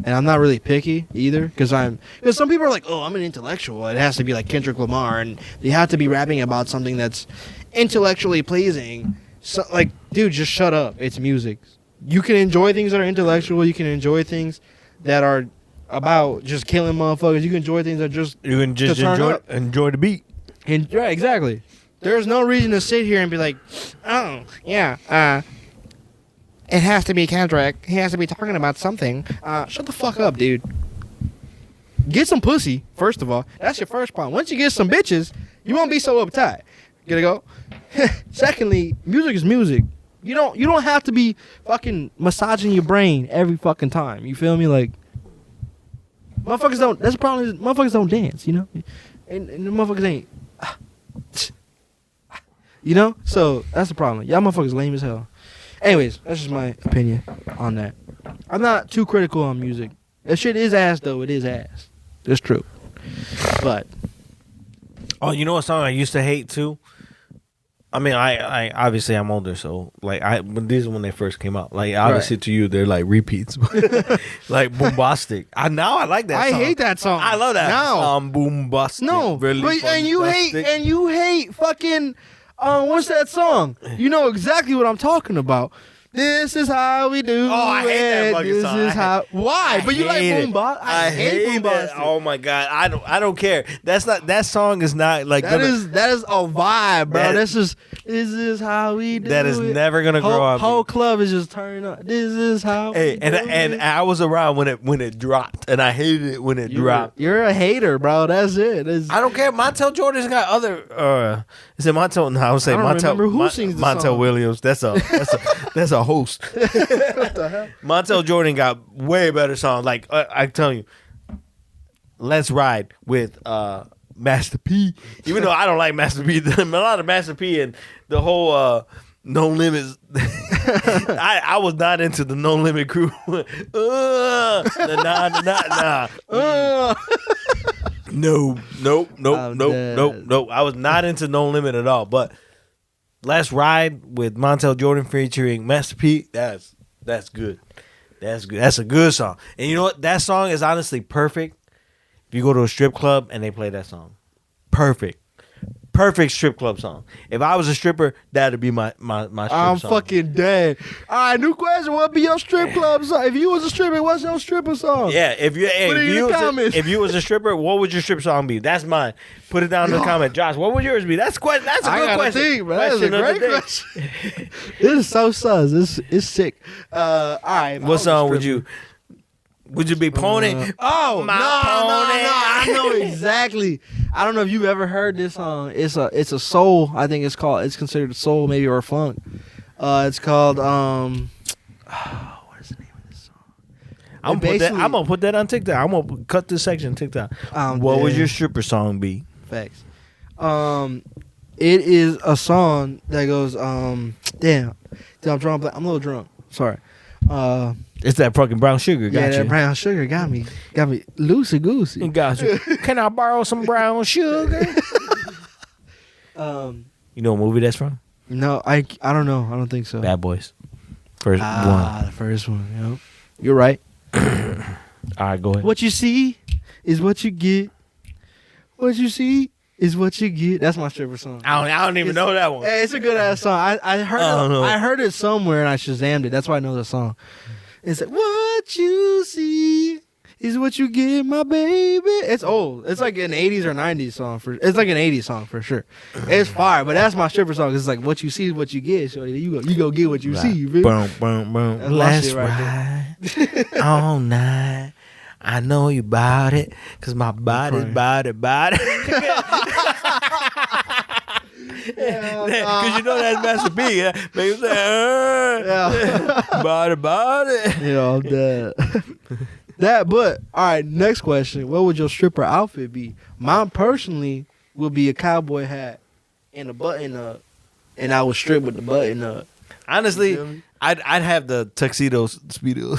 and I'm not really picky either because some people are like, oh, I'm an intellectual. It has to be like Kendrick Lamar, and they have to be rapping about something that's intellectually pleasing. So, like, dude, just shut up. It's music. You can enjoy things that are intellectual. You can enjoy things that are about just killing motherfuckers. You can enjoy things that just enjoy the beat. Yeah, exactly. There's no reason to sit here and be like, oh, yeah, it has to be Kendrick. He has to be talking about something. Shut the fuck up, dude. Get some pussy, first of all. That's your first problem. Once you get some bitches, you won't be so uptight. Get it go? Secondly, music is music. You don't have to be fucking massaging your brain every fucking time. You feel me? Like, motherfuckers don't. That's the problem. Is motherfuckers don't dance. You know, and the motherfuckers ain't. You know, so that's the problem. Y'all motherfuckers lame as hell. Anyways, that's just my opinion on that. I'm not too critical on music. That shit is ass though. It is ass. It's true. But oh, you know what song I used to hate too? I mean, I obviously I'm older, so like when these are when they first came out. Like obviously to you, they're like repeats, like Boombastic. Now I like that song. I hate that song. I love that. No, Boombastic. No, really but, and you hate fucking. What's that song? You know exactly what I'm talking about. This is how we do. Oh, I hate that fucking song. This is how. Why? But you like Boombastic. I hate Boombastic. Oh my god, I don't care. That's not that song is not like that is a vibe, bro. This is how we do. That is never gonna grow up. Whole club is just turning up. This is how. Hey, and I was around when it dropped, and I hated it when it dropped. You're a hater, bro. That's it. I don't care. Montel Jordan's got other. Is it Montel? No, I would say Montel. Remember who sings the Montel song. Williams. That's a host. What the hell? Montel Jordan got way better songs. Like I tell you, Let's Ride with Master P. Even though I don't like Master P, a lot of Master P and the whole No Limits. I was not into the No Limit crew. Nah. No. I was not into No Limit at all. But Let's Ride with Montel Jordan featuring Master P. That's good. That's good. That's a good song. And you know what? That song is honestly perfect if you go to a strip club and they play that song. Perfect strip club song. If I was a stripper, that'd be my strip song. I'm fucking dead. All right, new question. What be your strip club song? If you was a stripper, what's your stripper song? Yeah, if you was a stripper, what would your strip song be? That's mine. Put it down in the comment. Josh, what would yours be? That's a good question. Think, bro. That's a great question. This is so sus. It's sick. All right. What song would you be Pony? No. I know exactly. I don't know if you've ever heard this song. It's a soul. I think it's considered a soul, maybe, or funk. It's called what is the name of this song? I'm gonna put that on TikTok. I'm gonna cut this section on TikTok. What would your stripper song be? Facts. It is a song that goes damn, I'm drunk. I'm a little drunk. Sorry. It's that fucking brown sugar. That brown sugar got me loosey goosey. Got you. Can I borrow some brown sugar? You know what movie that's from? No, I don't know. I don't think so. Bad Boys. First one. The first one. Yep. You're right. All right, go ahead. What you see is what you get. What you see is what you get. That's my stripper song. I don't even know that one. Hey, it's a good ass song. I heard it somewhere and I Shazammed it. That's why I know the song. It's like, what you see is what you get, my baby. It's old. It's like an 80s or 90s song. It's like an 80s song for sure. It's fire, but that's my stripper song. It's like, what you see is what you get. So you go get what you see. Baby. Boom, boom, boom. Let's ride all night. I know you about it, cause my body's body. Cause you know that's Master P. Yeah, make say, body. You know, I'm dead. But all right, next question. What would your stripper outfit be? Mine personally would be a cowboy hat and a button up, and I would strip with the button up. Honestly, I'd have the tuxedo speedo.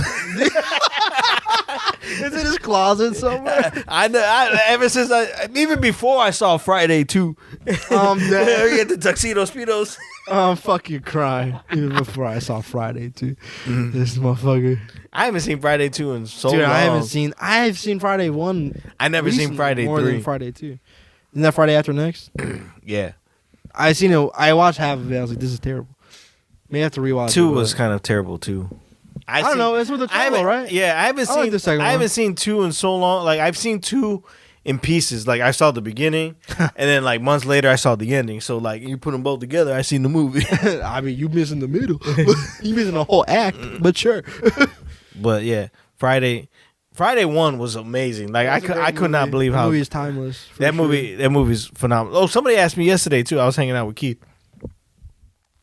Is it his closet somewhere? I know. Ever since even before I saw Friday 2, we get the tuxedo speedos. I'm fucking crying. Even before I saw Friday 2. This motherfucker. I haven't seen Friday 2 in so Dude, long. I've seen Friday 1. I never seen Friday more 3. than Friday 2. Isn't that Friday After Next? Yeah. I seen it. I watched half of it. I was like, this is terrible. May have to rewatch 2 it. was kind of terrible too. I don't know. It's with the trouble, right? Yeah, I haven't I like seen the second I one. haven't seen 2 in so long. Like I've seen 2 in pieces. Like I saw the beginning, and then like months later I saw the ending. So like you put them both together, I seen the movie. I mean, you missing the middle. You missing the whole act, but sure. But yeah, Friday 1 was amazing. Like I could not believe the how movie is timeless. that movie's phenomenal. Oh, somebody asked me yesterday too. I was hanging out with Keith.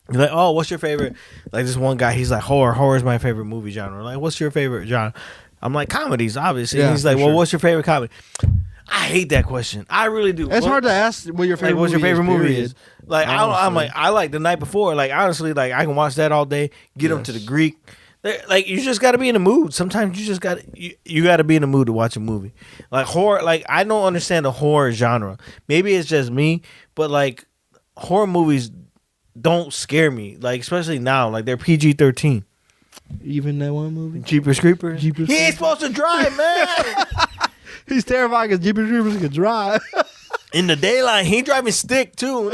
He's like, oh, what's your favorite? Like this one guy, he's like, horror. Horror is my favorite movie genre. Like, what's your favorite genre? I'm like, comedies, obviously. Yeah, And he's like, for well, sure. what's your favorite comedy? I hate that question. I really do. It's hard to ask what your favorite. Like, what's your favorite movie is? Like, I'm Honestly. like, I like The Night Before. Like, honestly, like I can watch that all day. Get them to the Greek. Like, you just got to be in the mood. Sometimes you just got you got to be in the mood to watch a movie. Like horror. Like I don't understand the horror genre. Maybe it's just me, but like horror movies don't scare me. Like especially now. Like they're PG-13. Even that one movie. Jeepers Creepers. Jeepers He ain't supposed to drive, man. He's terrified because Jeepers Creepers can drive. In the daylight, he driving stick too.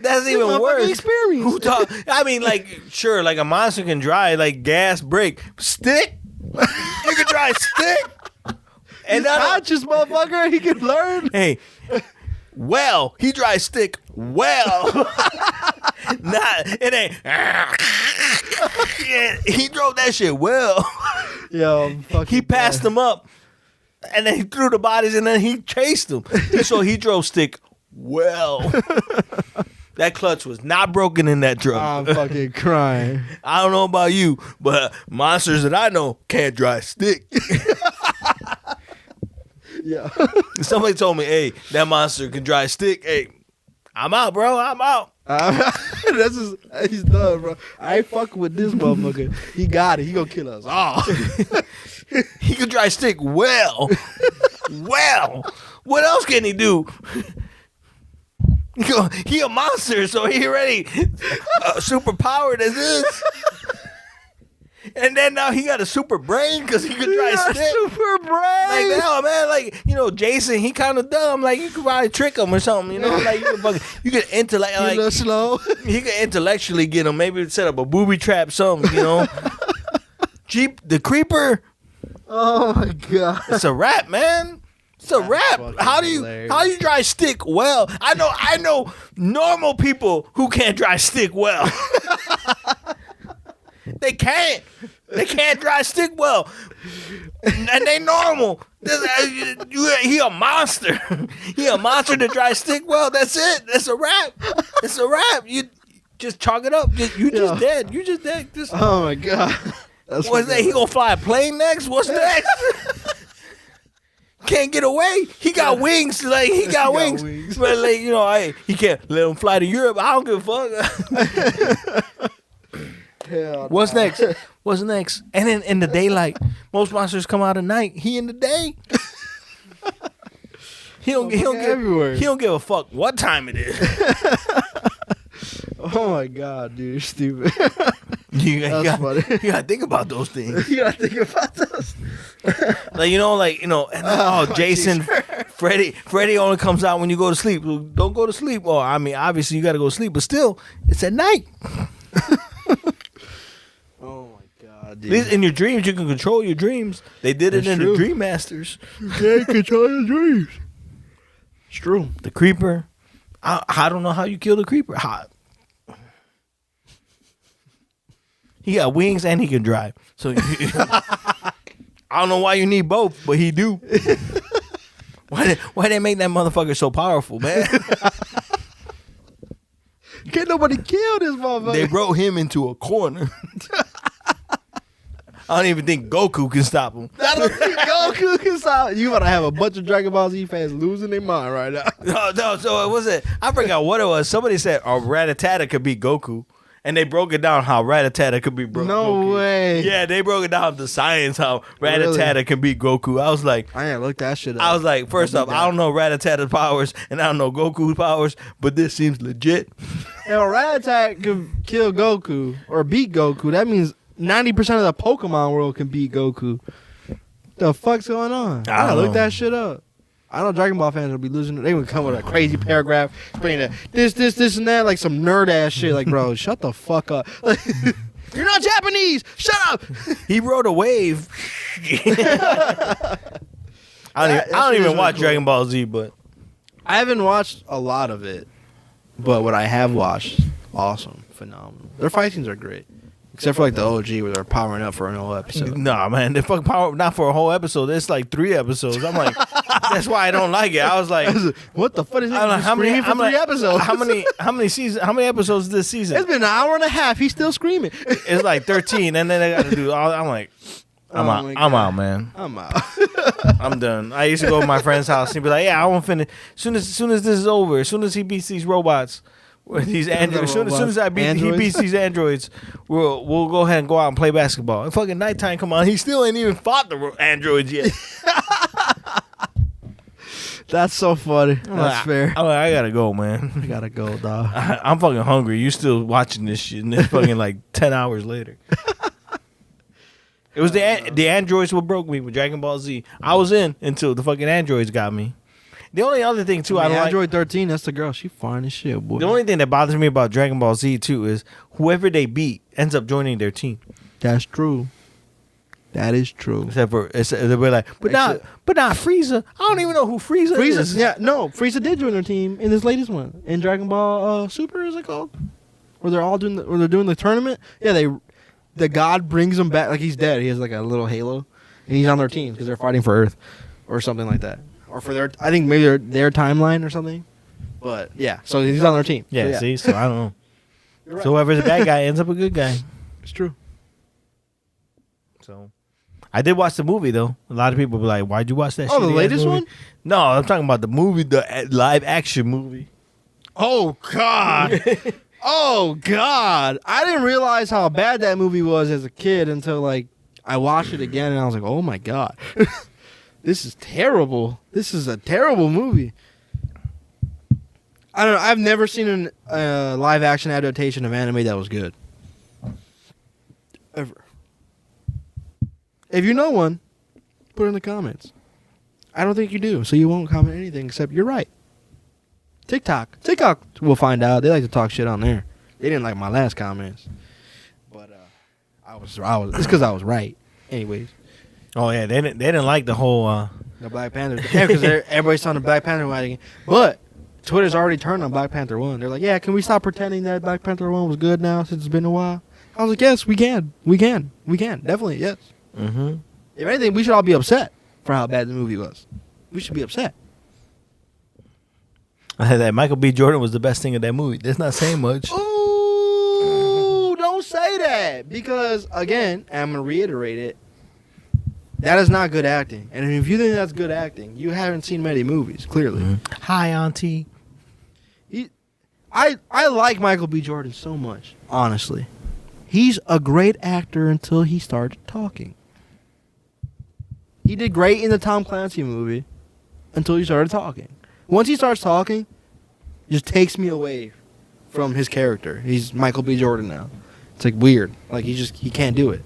That's even worse. Experience. Who talk? I mean, like, sure, like a monster can drive, like gas, brake, stick. You can drive stick. And He's conscious, motherfucker. He can learn. Hey, well, he drives stick well. Not it ain't. Yeah, he drove that shit well. Yo, He passed them up, and then he threw the bodies, and then he chased them. So he drove stick well. That clutch was not broken in that truck. I'm fucking crying. I don't know about you, but monsters that I know can't drive stick. Yeah. Somebody told me, hey, that monster can drive stick. Hey, I'm out, bro. I'm out. He's done, bro. I ain't fucking with this motherfucker. He got it. He gonna kill us all. He can drive stick well. Well. What else can he do? He a monster, so he already super powered as is. And then now he got a super brain because he could drive stick. Super brain. Like now, man, like Jason, he kind of dumb. Like you could probably trick him or something. Like you could intellect, He a little like slow. he could intellectually get him. Maybe set up a booby trap, something. Jeep the creeper. Oh my god. It's a rap, man. It's a rap. fucking How do hilarious. you drive stick well? I know normal people who can't drive stick well. They can't. They can't drive stick well. And they normal. He a monster. He a monster to drive stick well. That's it. That's a rap. It's a rap. You just chalk it up. You just dead. You just dead. Just, Oh my god. That's what's that? He gonna fly a plane next? What's next? Can't get away. He got wings. Like he got wings. But like he can't let him fly to Europe. I don't give a fuck. Hell What's next? What's next? And then in the daylight, most monsters come out at night. He in the day. He don't everywhere. He don't give a fuck what time it is. Oh my god, dude, you're stupid. You That's funny. gotta think about those things. You gotta think about those. And Jason, Freddy only comes out when you go to sleep. So don't go to sleep. Well, I mean, obviously you gotta go to sleep, but still, it's at night. Oh my god, At dude. least in your dreams, you can control your dreams. They did it That's in true. the Dream Masters. You can't control your dreams. It's true. The creeper. I don't know how you kill the creeper. He got wings and he can drive. So I don't know why you need both, but he do. Why they make that motherfucker so powerful, man? Can't nobody kill this motherfucker. They wrote him into a corner. I don't even think Goku can stop him. I don't think Goku can stop. You gotta have a bunch of Dragon Ball Z fans losing their mind right now. No, so it wasn't. I forgot what it was. Somebody said Rattata could beat Goku. And they broke it down how Rattata could be Goku. No way. Yeah, they broke it down the science how Rattata can beat Goku. I was like, I ain't looked that shit up. I was like, first off, I don't know Rattata's powers and I don't know Goku's powers, but this seems legit. If Rattata can kill Goku or beat Goku, that means 90% of the Pokemon world can beat Goku. The fuck's going on? I looked that shit up. I know Dragon Ball fans will be losing. They would come with a crazy paragraph explaining this, and that, like some nerd ass shit. Like, bro, shut the fuck up. You're not Japanese. Shut up. He rode a wave. I don't even watch Dragon Ball Z, but I haven't watched a lot of it. But what I have watched, awesome, phenomenal. Their fight scenes are great. Except for like the OG where they're powering up for an whole episode. Nah, man, they fucking power not for a whole episode. It's like 3 episodes. I'm like, that's why I don't like it. I was like, what the fuck is it? How many for 3 episodes? How many seasons? How many episodes this season? It's been an hour and a half. He's still screaming. It's like 13, and then they got to do all. I'm like, I'm out, man. I'm out. I'm done. I used to go to my friend's house and be like, yeah, I won't finish. Soon as this is over, as soon as he beats these robots. These androids. As soon as he beats these androids, we'll go ahead and go out and play basketball. And fucking nighttime come on, he still ain't even fought the androids yet. That's so funny. That's fair. I'm like, I gotta go, man. I gotta go, dog. I'm fucking hungry. You still watching this shit, and it's fucking like 10 hours later. It was the androids what broke me with Dragon Ball Z. I was in until the fucking androids got me. The only other thing too, I don't Android 13. That's the girl. She fine as shit, boy. The only thing that bothers me about Dragon Ball Z too is whoever they beat ends up joining their team. That's true. That is true. Except for they'll be like, but not Frieza. I don't even know who Frieza is. Yeah, no, Frieza did join their team in this latest one in Dragon Ball Super. Is it called? Where they're all doing they're doing the tournament. Yeah, the god brings him back like he's dead. He has like a little halo, and he's on their team because they're fighting for Earth or something like that. Or for I think maybe their timeline or something. But yeah, so he's on their team. Yeah, see, so I don't know. Right. So whoever's a bad guy ends up a good guy. It's true. So I did watch the movie though. A lot of people be like, "Why'd you watch that?" Oh, the latest one? No, I'm talking about the movie, the live action movie. Oh God. Oh God. I didn't realize how bad that movie was as a kid until like I watched it again and I was like, "Oh my God." This is terrible. This is a terrible movie. I don't know. I've never seen a live action adaptation of anime that was good. Ever. If you know one, put it in the comments. I don't think you do, so you won't comment anything except you're right. TikTok will find out. They like to talk shit on there. They didn't like my last comments, but I was. It's because I was right. Anyways. Oh yeah, they didn't like the whole the Black Panther. Yeah, because everybody's on the Black Panther wagon. But Twitter's already turned on Black Panther 1. They're like, yeah, can we stop pretending that Black Panther 1 was good now since it's been a while? I was like, yes, we can. Definitely, yes. Mm-hmm. If anything, we should all be upset for how bad the movie was. We should be upset. That Michael B. Jordan was the best thing of that movie. That's not saying much. Ooh, don't say that. Because, again, I'm going to reiterate it. That is not good acting. And if you think that's good acting, you haven't seen many movies, clearly. Mm-hmm. Hi, Auntie. I like Michael B. Jordan so much, honestly. He's a great actor until he started talking. He did great in the Tom Clancy movie until he started talking. Once he starts talking, it just takes me away from his character. He's Michael B. Jordan now. It's like weird. Like he can't do it.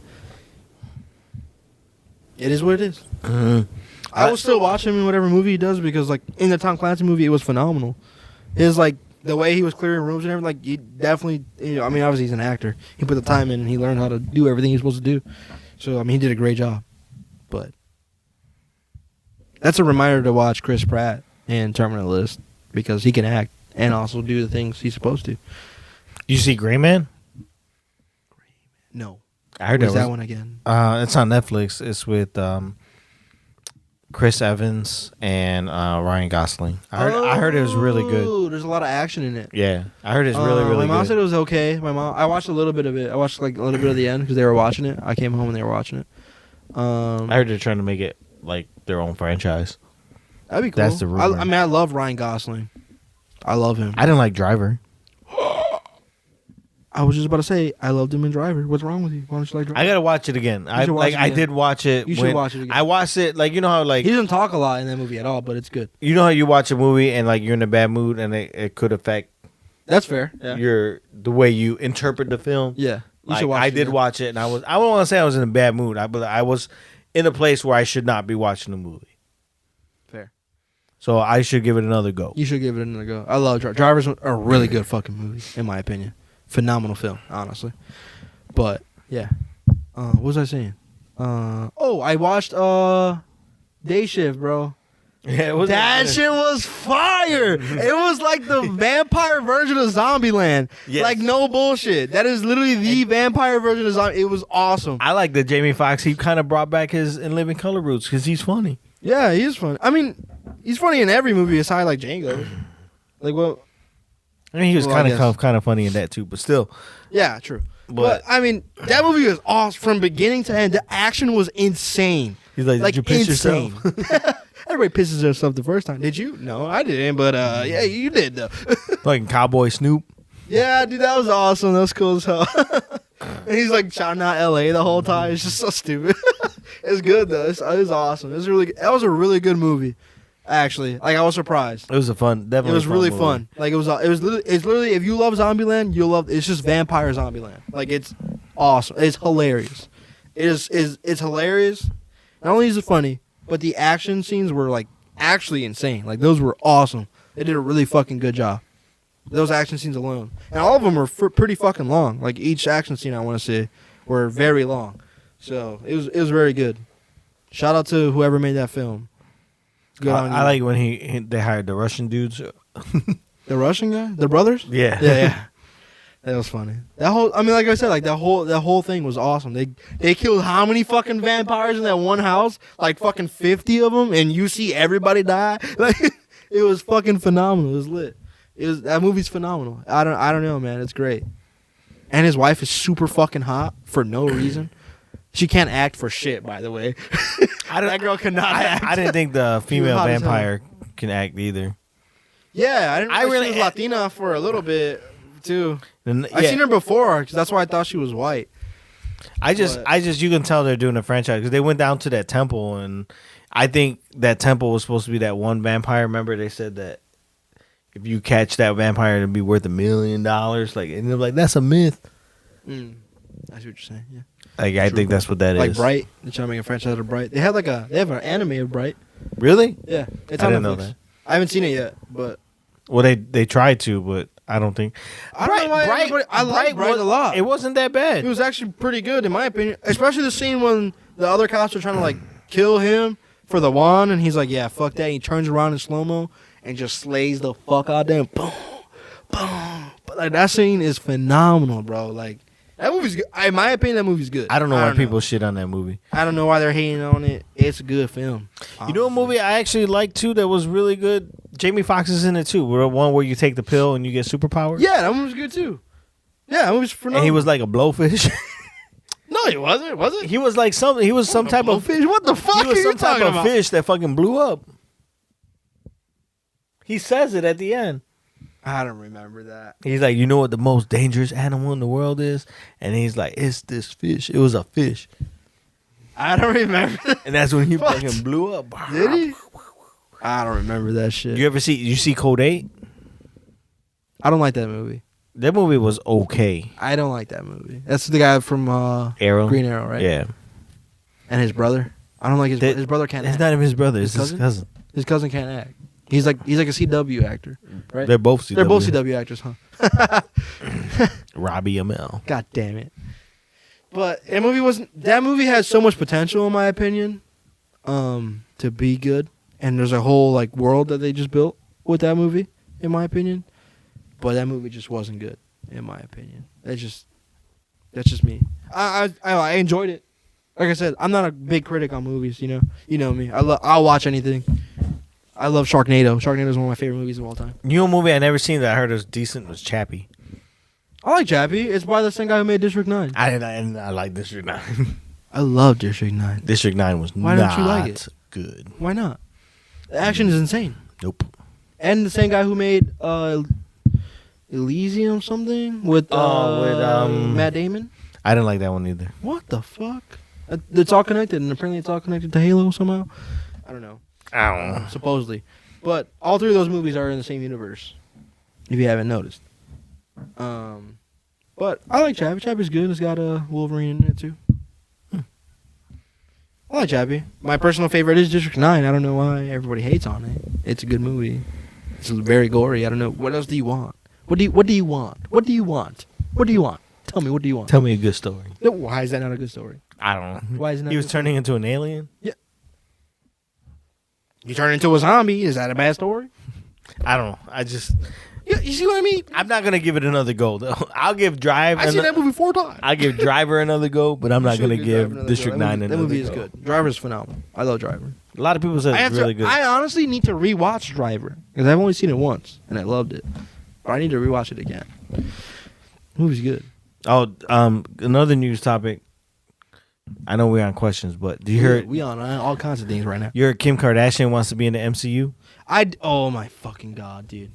It is what it is. Mm-hmm. I will still watch him in whatever movie he does because, like, in the Tom Clancy movie, it was phenomenal. His, like, the way he was clearing rooms and everything, like, he definitely, I mean, obviously he's an actor. He put the time in and he learned how to do everything he's supposed to do. So, I mean, he did a great job. But that's a reminder to watch Chris Pratt in Terminalist because he can act and also do the things he's supposed to. You see Gray Man? No. I heard that one again. It's on Netflix. It's with Chris Evans and Ryan Gosling. I heard it was really good. There's a lot of action in it. Yeah, I heard it's really good. My mom said it was okay. I watched a little bit of it. I watched like a little bit of the end because they were watching it. I came home and they were watching it. I heard they're trying to make it like their own franchise. That'd be cool. That's the rumor. I mean, I love Ryan Gosling. I love him. I didn't like Driver. I was just about to say, I loved him in Driver. What's wrong with you? Why don't you like Driver? I gotta watch it again. I did watch it. You should watch it again. I watched it like you know how like he doesn't talk a lot in that movie at all, but it's good. You know how you watch a movie and like you're in a bad mood and it could affect That's fair. Yeah. the way you interpret the film. Yeah. You Like, should watch I it did again. watch it and I don't want to say I was in a bad mood. I was in a place where I should not be watching the movie. Fair. So I should give it another go. You should give it another go. I love Driver's a really good fucking movie, in my opinion. Phenomenal film, honestly. But yeah, what was I saying? I watched Day Shift, bro. Yeah, it That shit was fire. It was like the vampire version of Zombieland. Yes. Like no bullshit. That is literally the vampire version of Zombie. It was awesome. I like that Jamie Foxx. He kind of brought back his In Living Color roots because he's funny. Yeah, he is funny. I mean, he's funny in every movie aside like Django. Like what? I mean, he was Well, I guess. kind of funny in that too, but still. Yeah, true. But I mean, that movie was awesome from beginning to end. The action was insane. He's like, did you piss insane. yourself? Everybody pisses themselves the first time. Did you? No, I didn't. But yeah, you did though. Like Cowboy Snoop. Yeah, dude, that was awesome. That was cool as hell. And he's like shouting out L.A. the whole time. It's just so stupid. It's good though. It was awesome. That was a really good movie. Actually, like I was surprised. It was definitely. It was really movie. fun. Like it's literally if you love Zombieland, you'll love. It's just vampire Zombieland. Like it's awesome. It's hilarious. It's hilarious. Not only is it funny, but the action scenes were like actually insane. Like those were awesome. They did a really fucking good job. Those action scenes alone, and all of them were pretty fucking long. Like each action scene I want to say were very long. So it was very good. Shout out to whoever made that film. Good on you. I like when they hired the Russian dudes. The Russian guy, the brothers. Yeah. Yeah. That was funny. Like I said, like that whole thing was awesome. They killed how many fucking vampires in that one house? Like fucking 50 of them, and you see everybody die. Like it was fucking phenomenal. It was lit. That movie's phenomenal. I don't know, man. It's great. And his wife is super fucking hot for no reason. She can't act for shit, by the way. That girl cannot act. I didn't think the female hot as hell. vampire can act either. Yeah, I didn't. I Realize really- she was Latina for a little bit too. And, I seen her before because that's why I thought she was white. I just, you can tell they're doing a franchise because they went down to that temple, and I think that temple was supposed to be that one vampire. Remember, they said that if you catch that vampire, it'd be worth $1 million. Like, and they're like, that's a myth. I see what you're saying. Yeah. Like, I think that's what that Like is. Bright, they're trying to make a franchise of Bright. They have an anime of Bright. Really? Yeah, it's I on didn't know Netflix. that. I haven't seen it yet, but Well, they tried to, but I don't think. I don't know why everybody. I like Bright a lot. It wasn't that bad. It was actually pretty good in my opinion, especially the scene when the other cops are trying to like kill him for the wand, and he's like, "Yeah, fuck that." He turns around in slow mo and just slays the fuck out of them. Boom, boom. But like that scene is phenomenal, bro. Like that movie's good. In my opinion, that movie's good. I don't know why people shit on that movie. I don't know why they're hating on it. It's a good film. You know a movie I actually liked too that was really good? Jamie Foxx is in it too. One where you take the pill and you get superpowers. Yeah, that one was good too. Yeah, that was phenomenal. And he was like a blowfish. No, he wasn't. Was it? He was like he was some type of fish. What the fuck He are was you some type talking of about? fish that fucking blew up. He says it at the end. I don't remember that. He's like, you know what the most dangerous animal in the world is? And he's like, it's this fish. It was a fish. I don't remember. And that's when he What? fucking blew up. Did he? I don't remember that shit. You see Code 8? I don't like that movie. That movie was okay. I don't like that movie. That's the guy from Arrow? Green Arrow, right? Yeah. And his brother. I don't like his brother can't It's act. not even his brother. It's His his cousin. His cousin can't act. He's like a CW actor, right? They're both CW. They're both CW actors, huh? Robbie Amell. God damn it. But that movie has so much potential in my opinion, to be good. And there's a whole like world that they just built with that movie, in my opinion. But that movie just wasn't good, in my opinion. That's just me. I enjoyed it. Like I said, I'm not a big critic on movies, you know. You know me. I'll watch anything. I love Sharknado. Sharknado is one of my favorite movies of all time. You know a movie I never seen that I heard was decent was Chappie. I like Chappie. It's by the same guy who made District 9. I like District 9. I love District 9. District 9 was Why not don't you like it? good. Why not? The action is insane. Nope. And the same guy who made Elysium something with Matt Damon. I didn't like that one either. What the fuck? It's all connected, and apparently it's all connected to Halo somehow. I don't know. Supposedly. But all three of those movies are in the same universe, if you haven't noticed. But I like Chappie. Chappie's good. It's got a Wolverine in it, too. I like Chappie. My personal favorite is District 9. I don't know why everybody hates on it. It's a good movie. It's very gory. I don't know. What else do you want? What do you want? What do you want? What do you want? Tell me, what do you want? Tell me a good story. Why is that not a good story? I don't know. Why is it not? He was turning into an alien? Yeah. You turn into a zombie. Is that a bad story? I don't know. I just... You see what I mean? I'm not going to give it another go, though. I'll give Drive... I've seen that movie 4 times. I'll give Driver another go, but I'm not going to give District 9 another go. That movie is good. Driver's phenomenal. I love Driver. A lot of people said it's really good. I honestly need to rewatch Driver, because I've only seen it once, and I loved it. But I need to rewatch it again. The movie's good. Oh, another news topic. I know we're on questions, but do you hear it? We on all kinds of things right now. You heard Kim Kardashian wants to be in the MCU? Oh my fucking God, dude.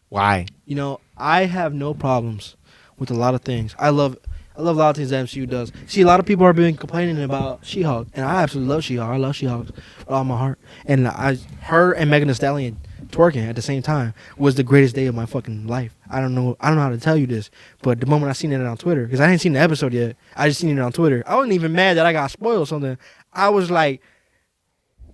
Why? You know, I have no problems with a lot of things. I love a lot of things the MCU does. See, a lot of people are being complaining about She-Hulk, and I absolutely love She-Hulk. I love She-Hulk with all my heart. And her and Megan Thee Stallion twerking at the same time was the greatest day of my fucking life. I don't know how to tell you this, but the moment I seen it on Twitter, because I hadn't seen the episode yet, I just seen it on Twitter. I wasn't even mad that I got spoiled or something. I was like,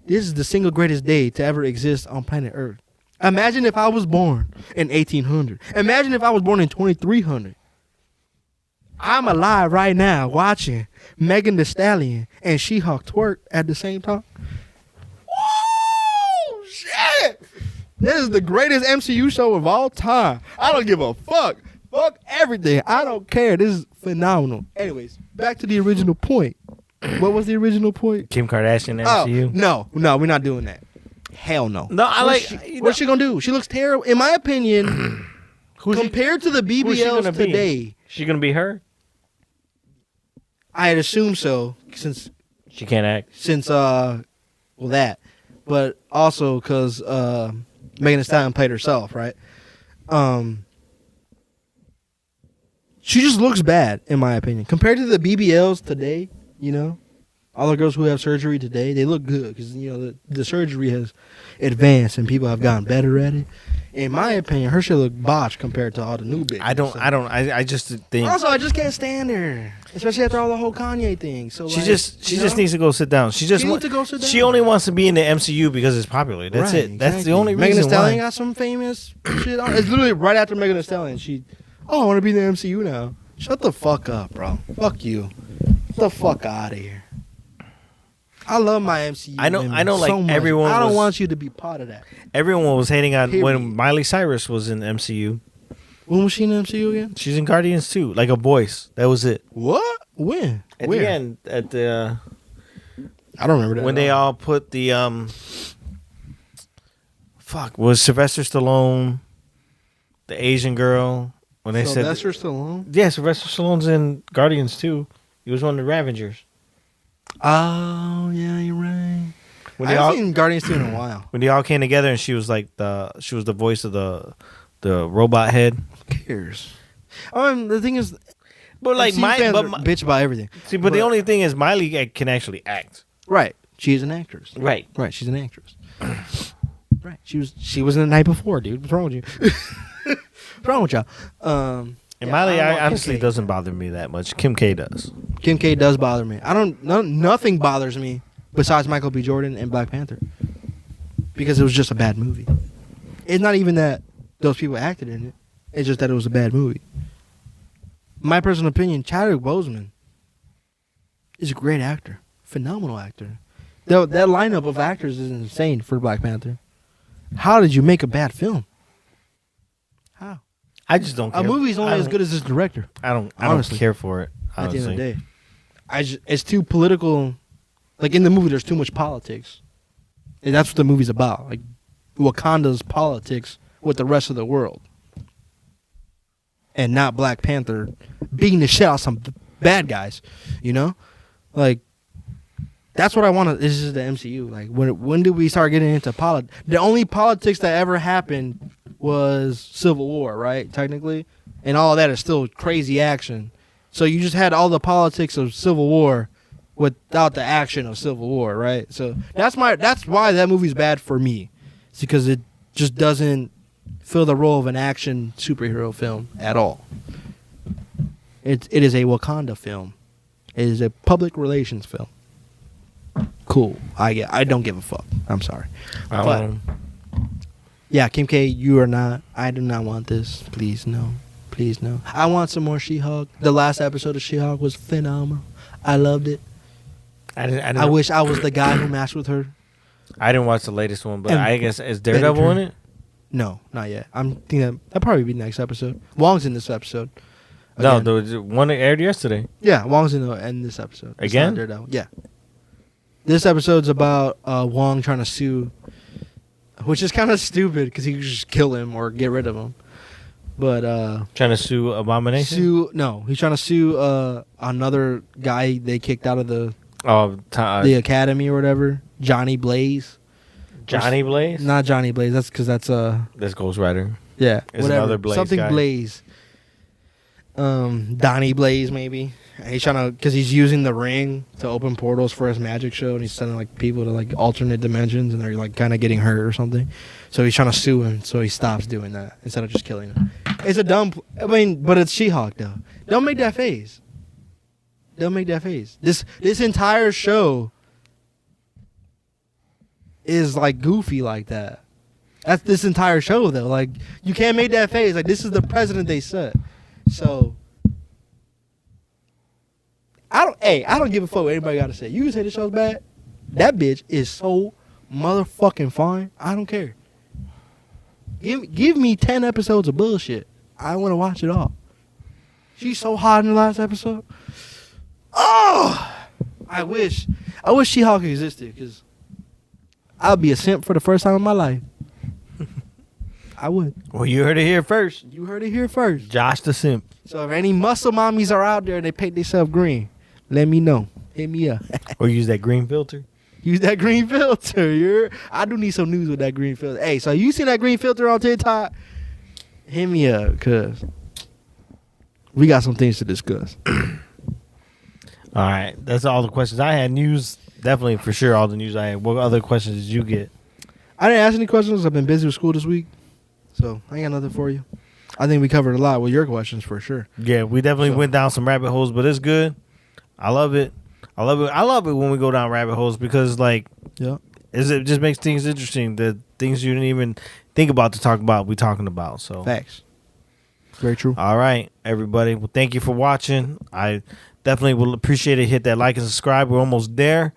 this is the single greatest day to ever exist on planet Earth. Imagine if I was born in 1800. Imagine if I was born in 2300. I'm alive right now watching Megan Thee Stallion and She-Hulk twerk at the same time. Oh, shit! This is the greatest MCU show of all time. I don't give a fuck. Fuck everything. I don't care. This is phenomenal. Anyways, back to the original point. What was the original point? Kim Kardashian MCU? No, we're not doing that. Hell no. No, What's she gonna do? She looks terrible. In my opinion, compared to the BBLs today. She gonna be her? I'd assume so, since she can't act. That, but also because Megan Thee Stallion played herself, right? She just looks bad, in my opinion, compared to the BBLs today. You know, all the girls who have surgery today, they look good because the surgery has advanced and people have gotten better at it. In my opinion, her shit look botched compared to all the new bitches. I just think. Also, I just can't stand her, especially after all the whole Kanye thing. So she just needs to go sit down. She needs to go sit down. She only wants to be in the MCU because it's popular. That's it. Exactly. That's the only reason. Megan Thee Stallion got some famous shit on. It's literally right after Megan Thee Stallion. I want to be in the MCU now. Shut the fuck up, bro. Fuck you. Get the fuck out of here. I love my MCU. I know. Like so everyone. I don't want you to be part of that. Everyone was hating on when Miley Cyrus was in the MCU. When was she in the MCU again? She's in Guardians 2, like a voice. That was it. What? When? At the end, at the. I don't remember that. When they all put the was Sylvester Stallone, the Asian girl? When they said Sylvester Stallone? Yeah, Sylvester Stallone's in Guardians 2. He was one of the Ravengers. Oh, yeah, you're right. I haven't seen Guardians 2 in a while. When they all came together and she was the voice of the robot head. Who cares? The thing is, but like bitch about everything. See, but the only thing is Miley can actually act. Right. She's an actress. Right. She's an actress. Right. She was in The Night Before, dude. What's wrong with you? What's wrong with y'all? And Miley honestly doesn't bother me that much. Kim K does. Kim K does bother me. Nothing bothers me besides Michael B. Jordan and Black Panther, because it was just a bad movie. It's not even that those people acted in it. It's just that it was a bad movie. My personal opinion, Chadwick Boseman is a great actor, phenomenal actor. That lineup of actors is insane for Black Panther. How did you make a bad film? How? I just don't care. A movie's only as good as its director. I don't care for it, honestly. At the end of the day. It's too political. Like, in the movie, there's too much politics. And that's what the movie's about. Like, Wakanda's politics with the rest of the world. And not Black Panther beating the shit out of some bad guys. You know? Like, That's what I want to. This is the MCU. Like, when did we start getting into politics? The only politics that ever happened was Civil War, right? Technically, and all of that is still crazy action. So you just had all the politics of Civil War without the action of Civil War, right? So that's why that movie's bad for me. It's because it just doesn't fill the role of an action superhero film at all. It is a Wakanda film. It is a public relations film. Cool. I don't give a fuck. I'm sorry. But yeah, Kim K, you are not. I do not want this. Please no. Please no. I want some more She-Hulk. The last episode of She-Hulk was phenomenal. I loved it. I wish I was the guy who matched with her. I didn't watch the latest one, but I guess is Daredevil in it? No, not yet. I'm thinking that'll probably be next episode. Wong's in this episode. Again. No, the one that aired yesterday. Yeah, Wong's in this episode. Again? Daredevil. Yeah. This episode's about Wong trying to sue, which is kind of stupid because he could just kill him or get rid of him. But trying to sue Abomination? He's trying to sue another guy they kicked out of the academy or whatever. Johnny Blaze. Johnny Blaze? Not Johnny Blaze. That's because that's Ghost Rider. Yeah, it's whatever. Another Blaze something guy. Blaze. Donnie Blaze maybe. He's trying to, because he's using the ring to open portals for his magic show, and he's sending like people to like alternate dimensions, and they're like kind of getting hurt or something. So he's trying to sue him, so he stops doing that instead of just killing him. It's a dumb. But it's She-Hulk though. Don't make that face. This entire show is like goofy like that. That's this entire show though. Like, you can't make that face. Like, this is the president they set. So I don't give a fuck what anybody got to say. You can say the show's bad. That bitch is so motherfucking fine. I don't care. Give me 10 episodes of bullshit. I want to watch it all. She's so hot in the last episode. Oh, I wish She-Hulk existed, because I'll be a simp for the first time in my life. I would. Well, you heard it here first. Josh the simp. So if any muscle mommies are out there and they paint themselves green, let me know. Hit me up. Or use that green filter. I do need some news with that green filter. Hey, so you seen that green filter on TikTok? Hit me up, because we got some things to discuss. All right. That's all the questions I had. News, definitely for sure all the news I had. What other questions did you get? I didn't ask any questions. I've been busy with school this week, so I ain't got nothing for you. I think we covered a lot with your questions for sure. Yeah, we definitely went down some rabbit holes, but it's good. I love it. I love it when we go down rabbit holes, because like, yeah, it just makes things interesting. The things you didn't even think about to talk about, we talking about. So facts. Very true. All right, everybody. Well, thank you for watching. I definitely will appreciate it. Hit that like and subscribe. We're almost there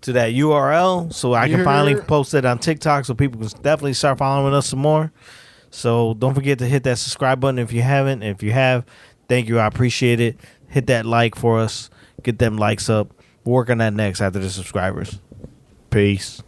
to that URL, so I can finally post it on TikTok, so people can definitely start following us some more. So don't forget to hit that subscribe button if you haven't. If you have, thank you. I appreciate it. Hit that like for us. Get them likes up. We'll work on that next after the subscribers. Peace.